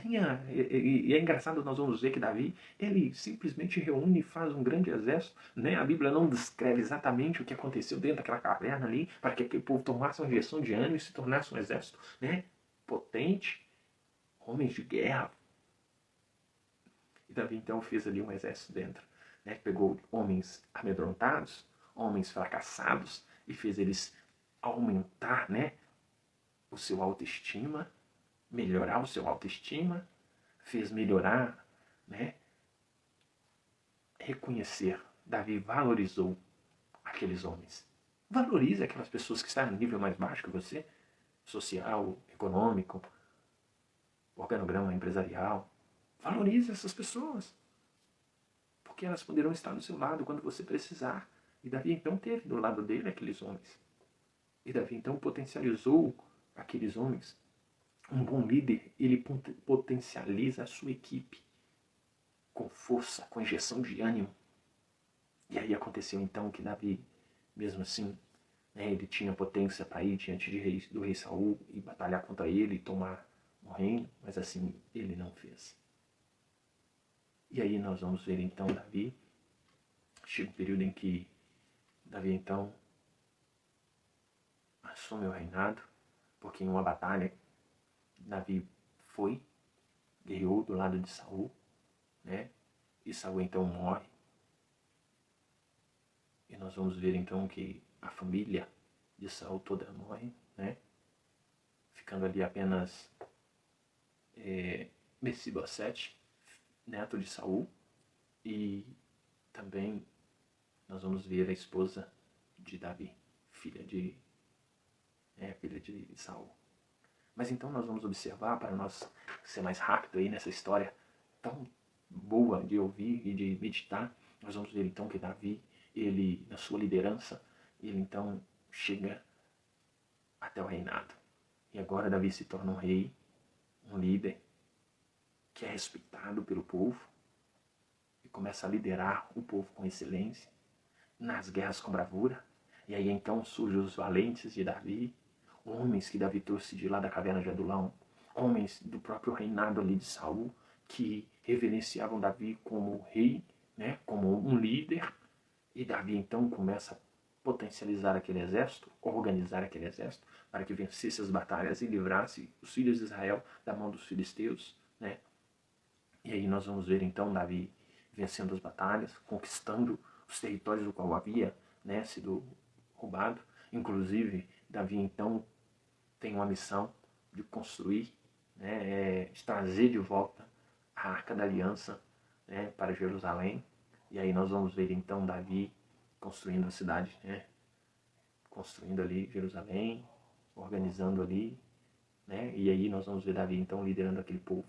E é engraçado, nós vamos ver que Davi, ele simplesmente reúne e faz um grande exército. Né? A Bíblia não descreve exatamente o que aconteceu dentro daquela caverna ali, para que aquele povo tomasse uma injeção de ânimo e se tornasse um exército, né, potente, homens de guerra. E Davi então fez ali um exército dentro. Né? Pegou homens amedrontados, homens fracassados, e fez eles aumentar, né, o seu autoestima, melhorar o seu autoestima, fez melhorar, né, reconhecer. Davi valorizou aqueles homens. Valorize aquelas pessoas que estão no nível mais baixo que você, social, econômico, organograma empresarial. Valorize essas pessoas, porque elas poderão estar do seu lado quando você precisar. E Davi então teve do lado dele aqueles homens. E Davi então potencializou aqueles homens. Um bom líder, ele potencializa a sua equipe com força, com injeção de ânimo. E aí aconteceu então que Davi, mesmo assim, né, ele tinha potência para ir diante do rei Saul e batalhar contra ele e tomar o reino, mas assim ele não fez. E aí nós vamos ver então Davi, chega um período em que Davi então assume o reinado, porque em uma batalha Davi foi, guerreou do lado de Saul, né? E Saul então morre. E nós vamos ver então que a família de Saul toda morre, né? Ficando ali apenas Mefibosete, neto de Saul, e também nós vamos ver a esposa de Davi, filha de Saul. Mas então nós vamos observar, para nós ser mais rápido aí nessa história tão boa de ouvir e de meditar, nós vamos ver então que Davi, ele, na sua liderança, ele então chega até o reinado. E agora Davi se torna um rei, um líder, que é respeitado pelo povo, e começa a liderar o povo com excelência, nas guerras com bravura. E aí então surgem os valentes de Davi, homens que Davi trouxe de lá da caverna de Adulão, homens do próprio reinado ali de Saul, que reverenciavam Davi como rei, né, como um líder. E Davi então começa a potencializar aquele exército, organizar aquele exército, para que vencesse as batalhas e livrasse os filhos de Israel da mão dos filisteus, né? E aí nós vamos ver então Davi vencendo as batalhas, conquistando os territórios do qual havia, né, sido roubado. Inclusive, Davi então tem uma missão de construir, né, de trazer de volta a Arca da Aliança, né, para Jerusalém. E aí nós vamos ver então Davi construindo a cidade, né, construindo ali Jerusalém, organizando ali, né, e aí nós vamos ver Davi então liderando aquele povo.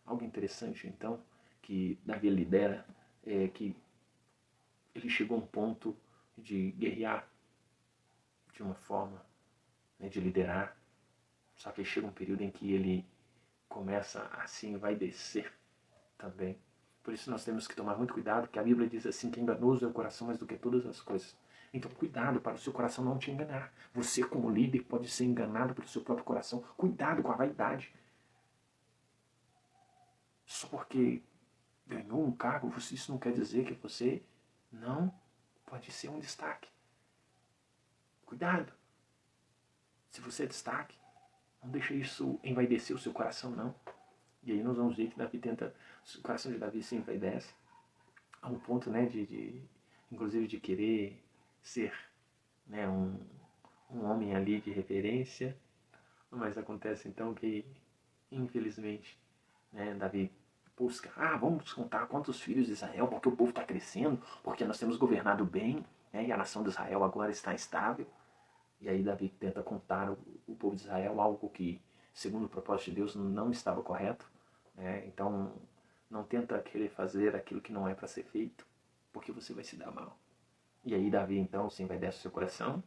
Algo interessante então que Davi lidera é que ele chegou a um ponto de guerrear de uma forma, né, de liderar. Só que chega um período em que ele começa a se envaidecer também. Por isso nós temos que tomar muito cuidado, porque a Bíblia diz assim que enganoso é o coração mais do que todas as coisas. Então cuidado para o seu coração não te enganar. Você como líder pode ser enganado pelo seu próprio coração. Cuidado com a vaidade. Só porque ganhou um cargo, isso não quer dizer que você não pode ser um destaque. Cuidado. Se você é destaque, não deixe isso envaidecer o seu coração, não. E aí nós vamos ver que Davi tenta, o coração de Davi se envaidece a um ponto, né, inclusive de querer ser, né, um homem ali de referência. Mas acontece então que, infelizmente, né, Davi busca, vamos contar quantos filhos de Israel, porque o povo está crescendo, porque nós temos governado bem, né, e a nação de Israel agora está estável. E aí Davi tenta contar o povo de Israel algo que, segundo o propósito de Deus, não estava correto. Né? Então, não tenta querer fazer aquilo que não é para ser feito, porque você vai se dar mal. E aí Davi, então, se envaidece o seu coração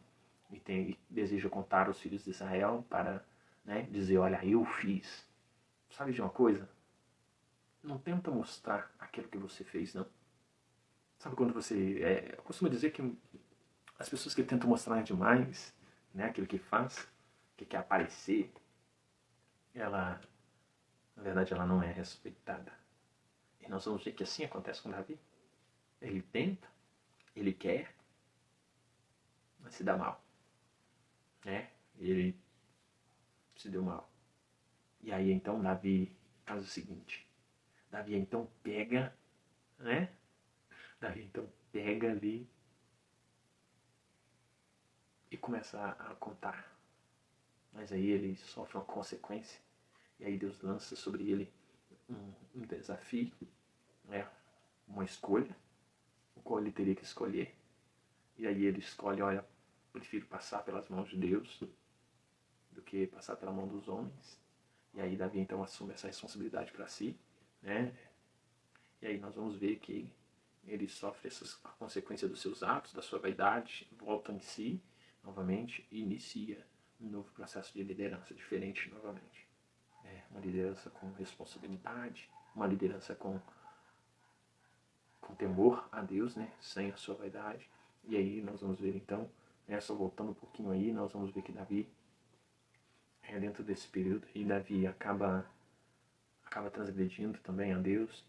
e deseja contar aos filhos de Israel para, né, dizer, olha, eu fiz. Sabe de uma coisa? Não tenta mostrar aquilo que você fez, não. Sabe quando você... eu costumo dizer que as pessoas que tentam mostrar demais, né, aquilo que faz, que quer aparecer, ela, na verdade, ela não é respeitada. E nós vamos ver que assim acontece com Davi. Ele tenta, ele quer, mas se dá mal. Né? Ele se deu mal. E aí então Davi faz o seguinte. Davi então pega, né? Davi então pega ali e começa a contar. Mas aí ele sofre uma consequência. E aí Deus lança sobre ele um desafio, né? Uma escolha, o qual ele teria que escolher. E aí ele escolhe, olha, prefiro passar pelas mãos de Deus do que passar pela mão dos homens. E aí Davi então assume essa responsabilidade para si, né? E aí nós vamos ver que ele sofre a consequência dos seus atos, da sua vaidade, volta em si novamente e inicia um novo processo de liderança diferente novamente. Uma liderança com responsabilidade, uma liderança com temor a Deus, né? Sem a sua vaidade. E aí nós vamos ver então, só voltando um pouquinho aí, nós vamos ver que Davi dentro desse período, e Davi acaba transgredindo também a Deus,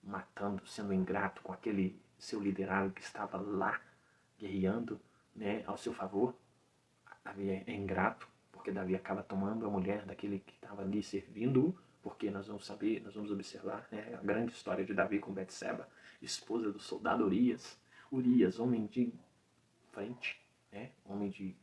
matando, sendo ingrato com aquele seu liderado que estava lá guerreando, né, ao seu favor. Davi é ingrato, porque Davi acaba tomando a mulher daquele que estava ali servindo, porque nós vamos saber, nós vamos observar, né, a grande história de Davi com Betseba, esposa do soldado Urias. Urias, homem de frente, né, homem de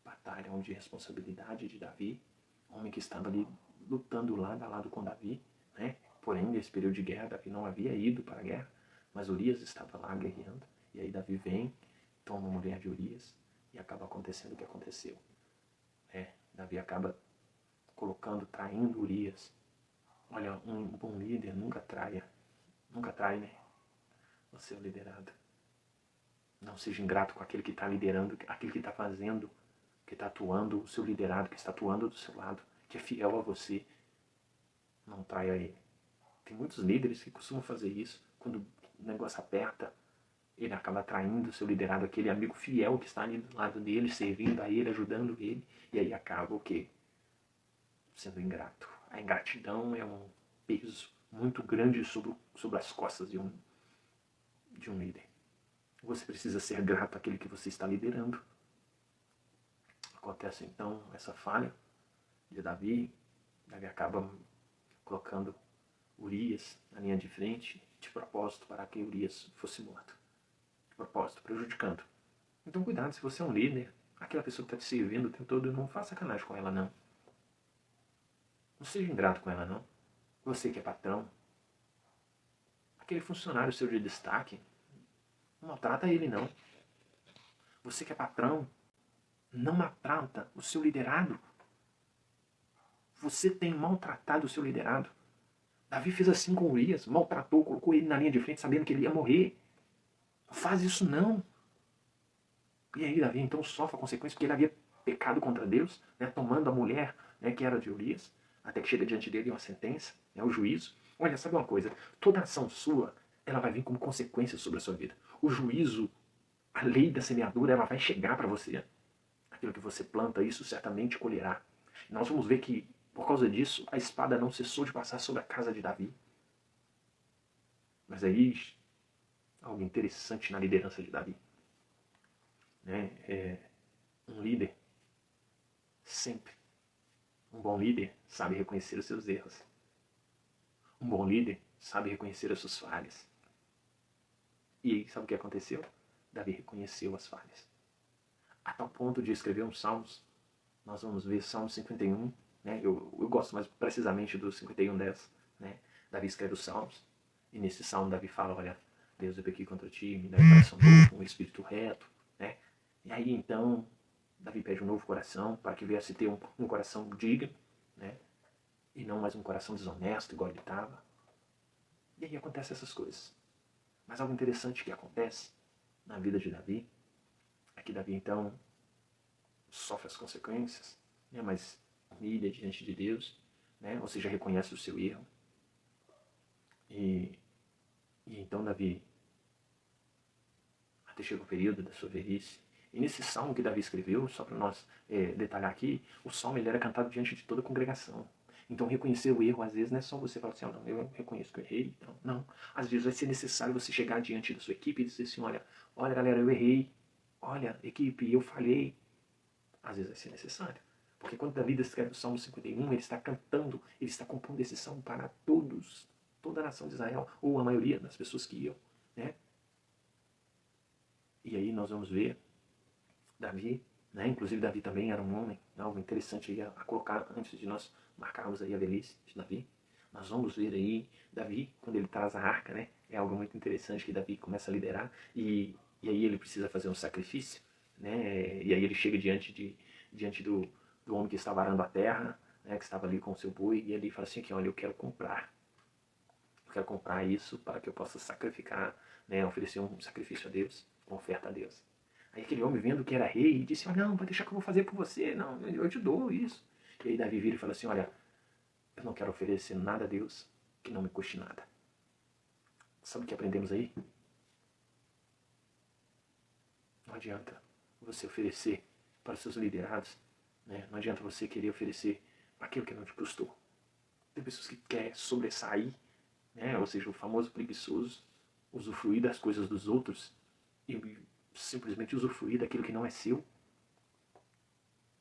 batalha, homem de responsabilidade de Davi, homem que estava ali lutando lado a lado com Davi, né? Porém, nesse período de guerra, Davi não havia ido para a guerra, mas Urias estava lá guerreando, e aí Davi vem, toma a mulher de Urias, e acaba acontecendo o que aconteceu. Davi acaba traindo Urias. Olha, um bom líder nunca trai, né? O seu liderado. Não seja ingrato com aquele que está liderando, aquele que está fazendo, que está atuando, o seu liderado, que está atuando do seu lado, que é fiel a você. Não traia ele. Tem muitos líderes que costumam fazer isso. Quando o negócio aperta, ele acaba traindo o seu liderado, aquele amigo fiel que está ali do lado dele, servindo a ele, ajudando ele. E aí acaba o quê? Sendo ingrato. A ingratidão é um peso muito grande sobre as costas de um líder. Você precisa ser grato àquele que você está liderando. Acontece então essa falha de Davi. Davi acaba colocando Urias na linha de frente, de propósito, para que Urias fosse morto. De propósito, prejudicando. Então cuidado, se você é um líder, aquela pessoa que está te servindo o tempo todo, não faça sacanagem com ela, não. Não seja ingrato com ela, não. Você que é patrão, aquele funcionário seu de destaque, não maltrata ele, não. Você que é patrão, não maltrata o seu liderado. Você tem maltratado o seu liderado. Davi fez assim com Urias, maltratou, colocou ele na linha de frente sabendo que ele ia morrer. Não faz isso não. E aí Davi então sofre a consequência porque ele havia pecado contra Deus, né, tomando a mulher, né, que era de Urias, até que chega diante dele uma sentença, né, o juízo. Olha, sabe uma coisa? Toda ação sua, ela vai vir como consequência sobre a sua vida. O juízo, a lei da semeadura, ela vai chegar para você. Aquilo que você planta, isso certamente colherá. E nós vamos ver que, por causa disso, a espada não cessou de passar sobre a casa de Davi. Mas aí, algo interessante na liderança de Davi. Né? Um líder, sempre, um bom líder sabe reconhecer os seus erros. Um bom líder sabe reconhecer as suas falhas. E aí, sabe o que aconteceu? Davi reconheceu as falhas. A tal ponto de escrever uns salmos, nós vamos ver Salmo 51, né? Eu gosto mais precisamente do 51:10, né? Davi escreve os salmos, e nesse salmo Davi fala, olha, Deus, eu pequei contra ti, me dá um coração novo, um espírito reto, né? E aí então, Davi pede um novo coração, para que viesse ter um coração digno, né? E não mais um coração desonesto, igual ele estava. E aí acontecem essas coisas. Mas algo interessante que acontece na vida de Davi, é que Davi então sofre as consequências, né? Mas humilha diante de Deus, né? Ou seja, reconhece o seu erro. E então Davi, até chega o período da sua velhice. E nesse salmo que Davi escreveu, só para nós detalhar aqui, o salmo ele era cantado diante de toda a congregação. Então reconhecer o erro, às vezes, não é só você falar assim, não, eu reconheço que eu errei. Não. Às vezes vai ser necessário você chegar diante da sua equipe e dizer assim, olha galera, eu errei. Olha, equipe, eu falhei. Às vezes vai ser necessário. Porque quando Davi escreve o Salmo 51, ele está cantando, ele está compondo esse salmo para todos, toda a nação de Israel, ou a maioria das pessoas que iam, né? E aí nós vamos ver Davi, né? Inclusive Davi também era um homem, algo interessante aí a colocar antes de nós marcarmos aí a velhice de Davi. Nós vamos ver aí Davi, quando ele traz a arca, né? É algo muito interessante que Davi começa a liderar e aí ele precisa fazer um sacrifício, né? E aí ele chega diante do homem que estava arando a terra, né? Que estava ali com o seu boi, e ele fala assim, que olha, eu quero comprar isso para que eu possa sacrificar, né? Oferecer um sacrifício a Deus, uma oferta a Deus. Aí aquele homem vendo que era rei, disse, não, vai deixar que eu vou fazer por você, não, eu te dou isso. E aí Davi vira e fala assim, olha, eu não quero oferecer nada a Deus que não me custe nada. Sabe o que aprendemos aí? Não adianta você oferecer para os seus liderados, né? Não adianta você querer oferecer aquilo que não te custou. Tem pessoas que querem sobressair, né? Ou seja, o famoso preguiçoso, usufruir das coisas dos outros e simplesmente usufruir daquilo que não é seu.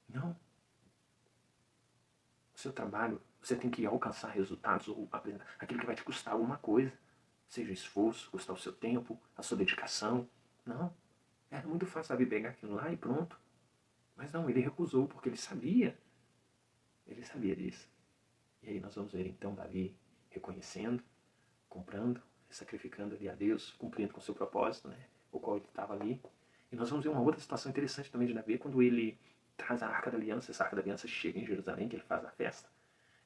Não. O seu trabalho, você tem que alcançar resultados ou aprender aquilo que vai te custar alguma coisa. Seja esforço, custar o seu tempo, a sua dedicação. Não. Era muito fácil Davi pegar aquilo lá e pronto. Mas não, ele recusou porque ele sabia. Ele sabia disso. E aí nós vamos ver então Davi reconhecendo, comprando, sacrificando ali a Deus, cumprindo com o seu propósito, né? O qual ele estava ali. E nós vamos ver uma outra situação interessante também de Davi, quando ele traz a Arca da Aliança. Essa Arca da Aliança chega em Jerusalém, que ele faz a festa.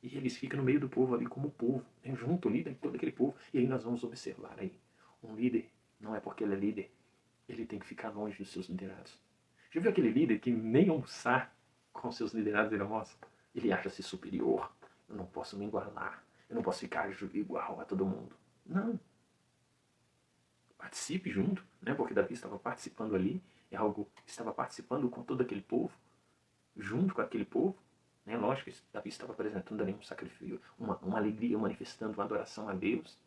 E eles ficam no meio do povo ali como povo, né? Junto ali de todo aquele povo. E aí nós vamos observar aí, um líder, não é porque ele é líder, ele tem que ficar longe dos seus liderados. Já viu aquele líder que nem almoçar com seus liderados ele almoça? Ele acha-se superior. Eu não posso me igualar. Eu não posso ficar igual a todo mundo. Não. Participe junto, né? Porque Davi estava participando ali. É algo que estava participando com todo aquele povo. Junto com aquele povo. Né? Lógico que Davi estava apresentando ali um sacrifício, uma alegria, manifestando uma adoração a Deus.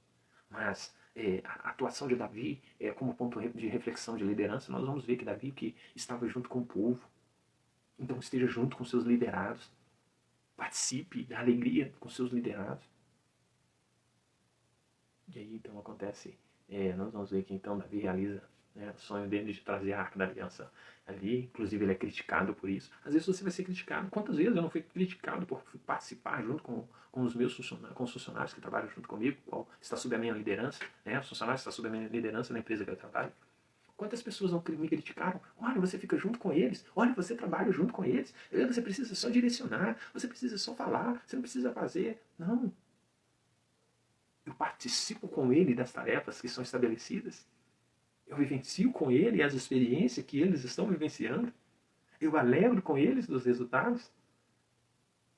Mas a atuação de Davi, como ponto de reflexão de liderança, nós vamos ver que Davi que estava junto com o povo. Então esteja junto com seus liderados. Participe da alegria com seus liderados. E aí então acontece, nós vamos ver que então Davi realiza, né, o sonho dele de trazer a Arca da Aliança ali. Inclusive ele é criticado por isso. Às vezes você vai ser criticado. Quantas vezes eu não fui criticado por participar junto com os meus funcionários, com os funcionários que trabalham junto comigo, qual está sob a minha liderança, né? Os funcionários estão sob a minha liderança na empresa que eu trabalho. Quantas pessoas não me criticaram? Olha, você fica junto com eles. Olha, você trabalha junto com eles. Você precisa só direcionar. Você precisa só falar. Você não precisa fazer. Não. Eu participo com ele das tarefas que são estabelecidas. Eu vivencio com ele as experiências que eles estão vivenciando. Eu alegro com eles dos resultados.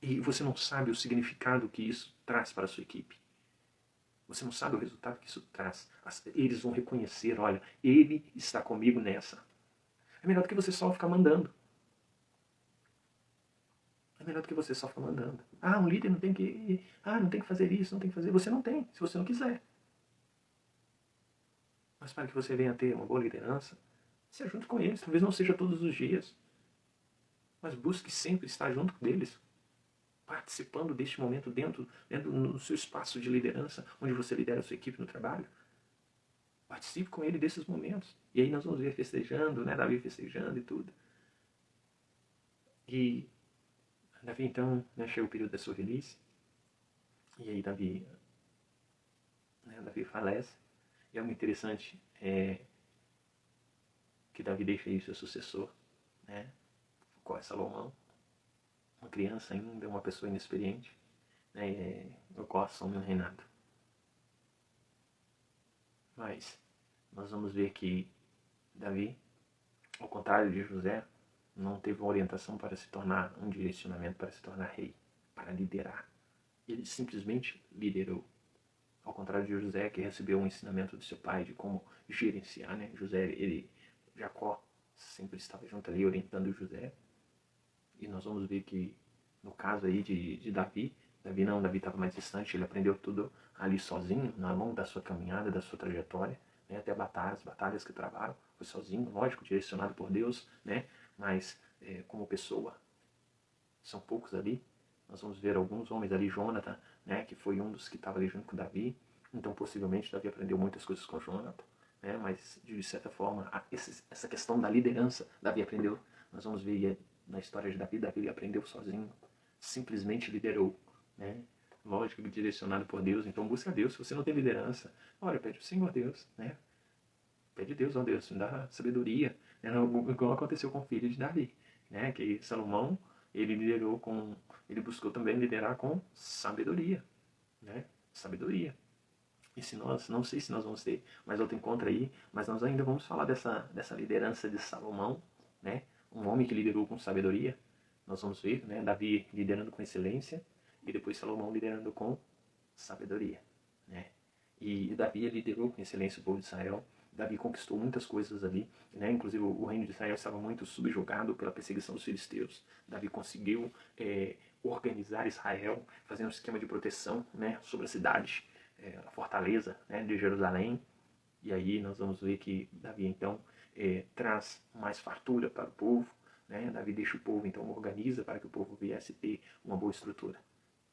E você não sabe o significado que isso traz para a sua equipe. Você não sabe o resultado que isso traz. Eles vão reconhecer, olha, ele está comigo nessa. É melhor do que você só ficar mandando. É melhor do que você só ficar mandando. Ah, um líder não tem que... Ah, não tem que fazer isso, não tem que fazer... Você não tem, se você não quiser. Mas para que você venha ter uma boa liderança, seja junto com eles. Talvez não seja todos os dias. Mas busque sempre estar junto deles. Participando deste momento dentro do seu espaço de liderança, onde você lidera a sua equipe no trabalho. Participe com ele desses momentos. E aí nós vamos ver festejando, né? Davi festejando e tudo. E Davi então, né, chega o período da sua velhice. E aí Davi falece. E é muito interessante que Davi deixa aí seu sucessor, né? Qual é Salomão? Uma criança ainda, uma pessoa inexperiente, né? No qual assume o reinado. Mas nós vamos ver que Davi, ao contrário de José, não teve uma orientação para se tornar um direcionamento, para se tornar rei, para liderar. Ele simplesmente liderou. Ao contrário de José, que recebeu um ensinamento do seu pai de como gerenciar, né? Jacó sempre estava junto ali orientando José. E nós vamos ver que no caso aí de Davi estava mais distante, ele aprendeu tudo ali sozinho, na longo da sua caminhada, da sua trajetória, né? Até batalhas que travaram, foi sozinho, lógico, direcionado por Deus, né? Mas como pessoa, são poucos ali. Nós vamos ver alguns homens ali, Jonathan, né? Que foi um dos que estava ali junto com Davi. Então possivelmente Davi aprendeu muitas coisas com Jonathan, né? Mas de certa forma, essa questão da liderança, Davi aprendeu. Nós vamos ver na história de Davi, Davi aprendeu sozinho, simplesmente liderou, né? Lógico, direcionado por Deus. Então busca Deus. Se você não tem liderança, olha, pede o Senhor Deus, né? Pede a Deus, ó Deus, me dá sabedoria, né? Igual aconteceu com o filho de Davi, né? Que Salomão, ele buscou também liderar com sabedoria, né? Sabedoria. E se nós, não sei se nós vamos ter mais outro encontro aí, mas nós ainda vamos falar dessa liderança de Salomão, né? Um homem que liderou com sabedoria. Nós vamos ver, né? Davi liderando com excelência e depois Salomão liderando com sabedoria, né? E Davi liderou com excelência o povo de Israel. Davi conquistou muitas coisas ali, né? Inclusive o reino de Israel estava muito subjugado pela perseguição dos filisteus. Davi conseguiu organizar Israel, fazer um esquema de proteção, né, sobre a cidade, a fortaleza, né, de Jerusalém. E aí nós vamos ver que Davi então traz mais fartura para o povo, né? Davi deixa o povo, então organiza para que o povo viesse ter uma boa estrutura,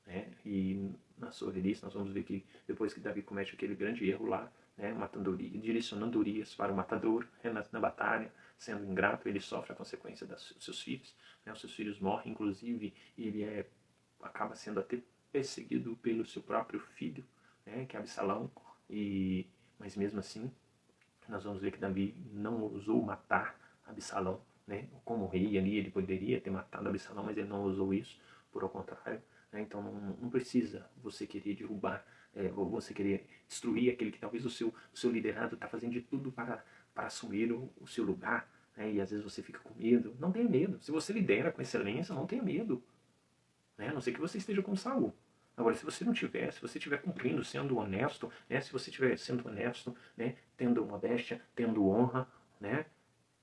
né? E na sua velhice nós vamos ver que depois que Davi comete aquele grande erro lá, né, direcionando Urias para o matador, né, na batalha, sendo ingrato, ele sofre a consequência dos seus filhos, né? Os seus filhos morrem, inclusive ele acaba sendo até perseguido pelo seu próprio filho, né, que é Absalão, mas mesmo assim nós vamos ver que Davi não ousou matar Absalão, né? Como rei ali, ele poderia ter matado Absalão, mas ele não usou isso, por ao contrário. Né? Então não precisa você querer derrubar, você querer destruir aquele que talvez o seu liderado está fazendo de tudo para assumir o seu lugar. Né? E às vezes você fica com medo. Não tenha medo. Se você lidera com excelência, não tenha medo. Né? A não ser que você esteja com Saul. Agora, se você não tiver, se você estiver cumprindo, sendo honesto, né? Se você estiver sendo honesto, né? Tendo modéstia, tendo honra, né?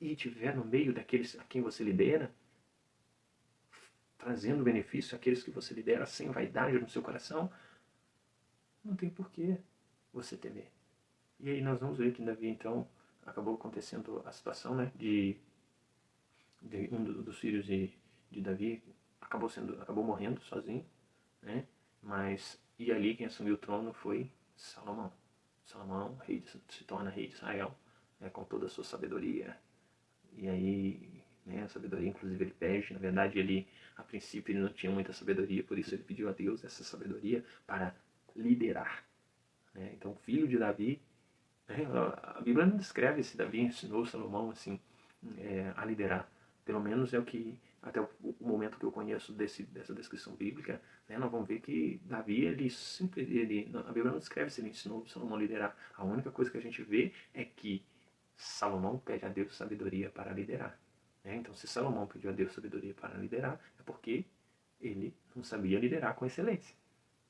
E estiver no meio daqueles a quem você lidera, trazendo benefício àqueles que você lidera sem vaidade no seu coração, não tem porquê você temer. E aí nós vamos ver que Davi, então, acabou acontecendo a situação, né? De um dos filhos de Davi acabou morrendo sozinho, né? E ali quem assumiu o trono foi Salomão. Salomão se torna rei de Israel, né, com toda a sua sabedoria. E aí, né, a sabedoria, inclusive, ele pede. Na verdade, a princípio, ele não tinha muita sabedoria, por isso ele pediu a Deus essa sabedoria para liderar. Né? Então, filho de Davi, né, a Bíblia não descreve se Davi ensinou Salomão assim, a liderar. Pelo menos é o que, até o momento que eu conheço dessa descrição bíblica, né, nós vamos ver que Davi, a Bíblia não descreve se ele ensinou Salomão a liderar. A única coisa que a gente vê é que Salomão pede a Deus sabedoria para liderar. Né? Então, se Salomão pediu a Deus sabedoria para liderar, é porque ele não sabia liderar com excelência.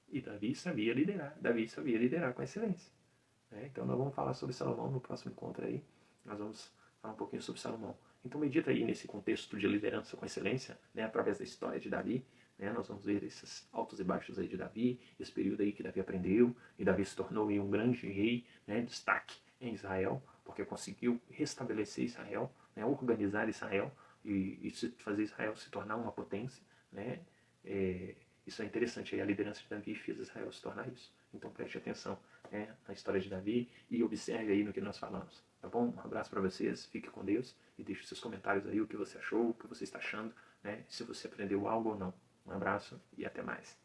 E Davi sabia liderar com excelência. Então nós vamos falar sobre Salomão no próximo encontro aí. Nós vamos falar um pouquinho sobre Salomão. Então medita aí nesse contexto de liderança com excelência, né, através da história de Davi. Né, nós vamos ver esses altos e baixos aí de Davi, esse período aí que Davi aprendeu, e Davi se tornou aí um grande rei, né, destaque em Israel, porque conseguiu restabelecer Israel, né, organizar Israel e fazer Israel se tornar uma potência. Né, isso é interessante, aí a liderança de Davi fez Israel se tornar isso. Então preste atenção, né, na história de Davi e observe aí no que nós falamos. Tá bom? Um abraço para vocês, fique com Deus e deixe seus comentários aí o que você achou, o que você está achando, né, se você aprendeu algo ou não. Um abraço e até mais.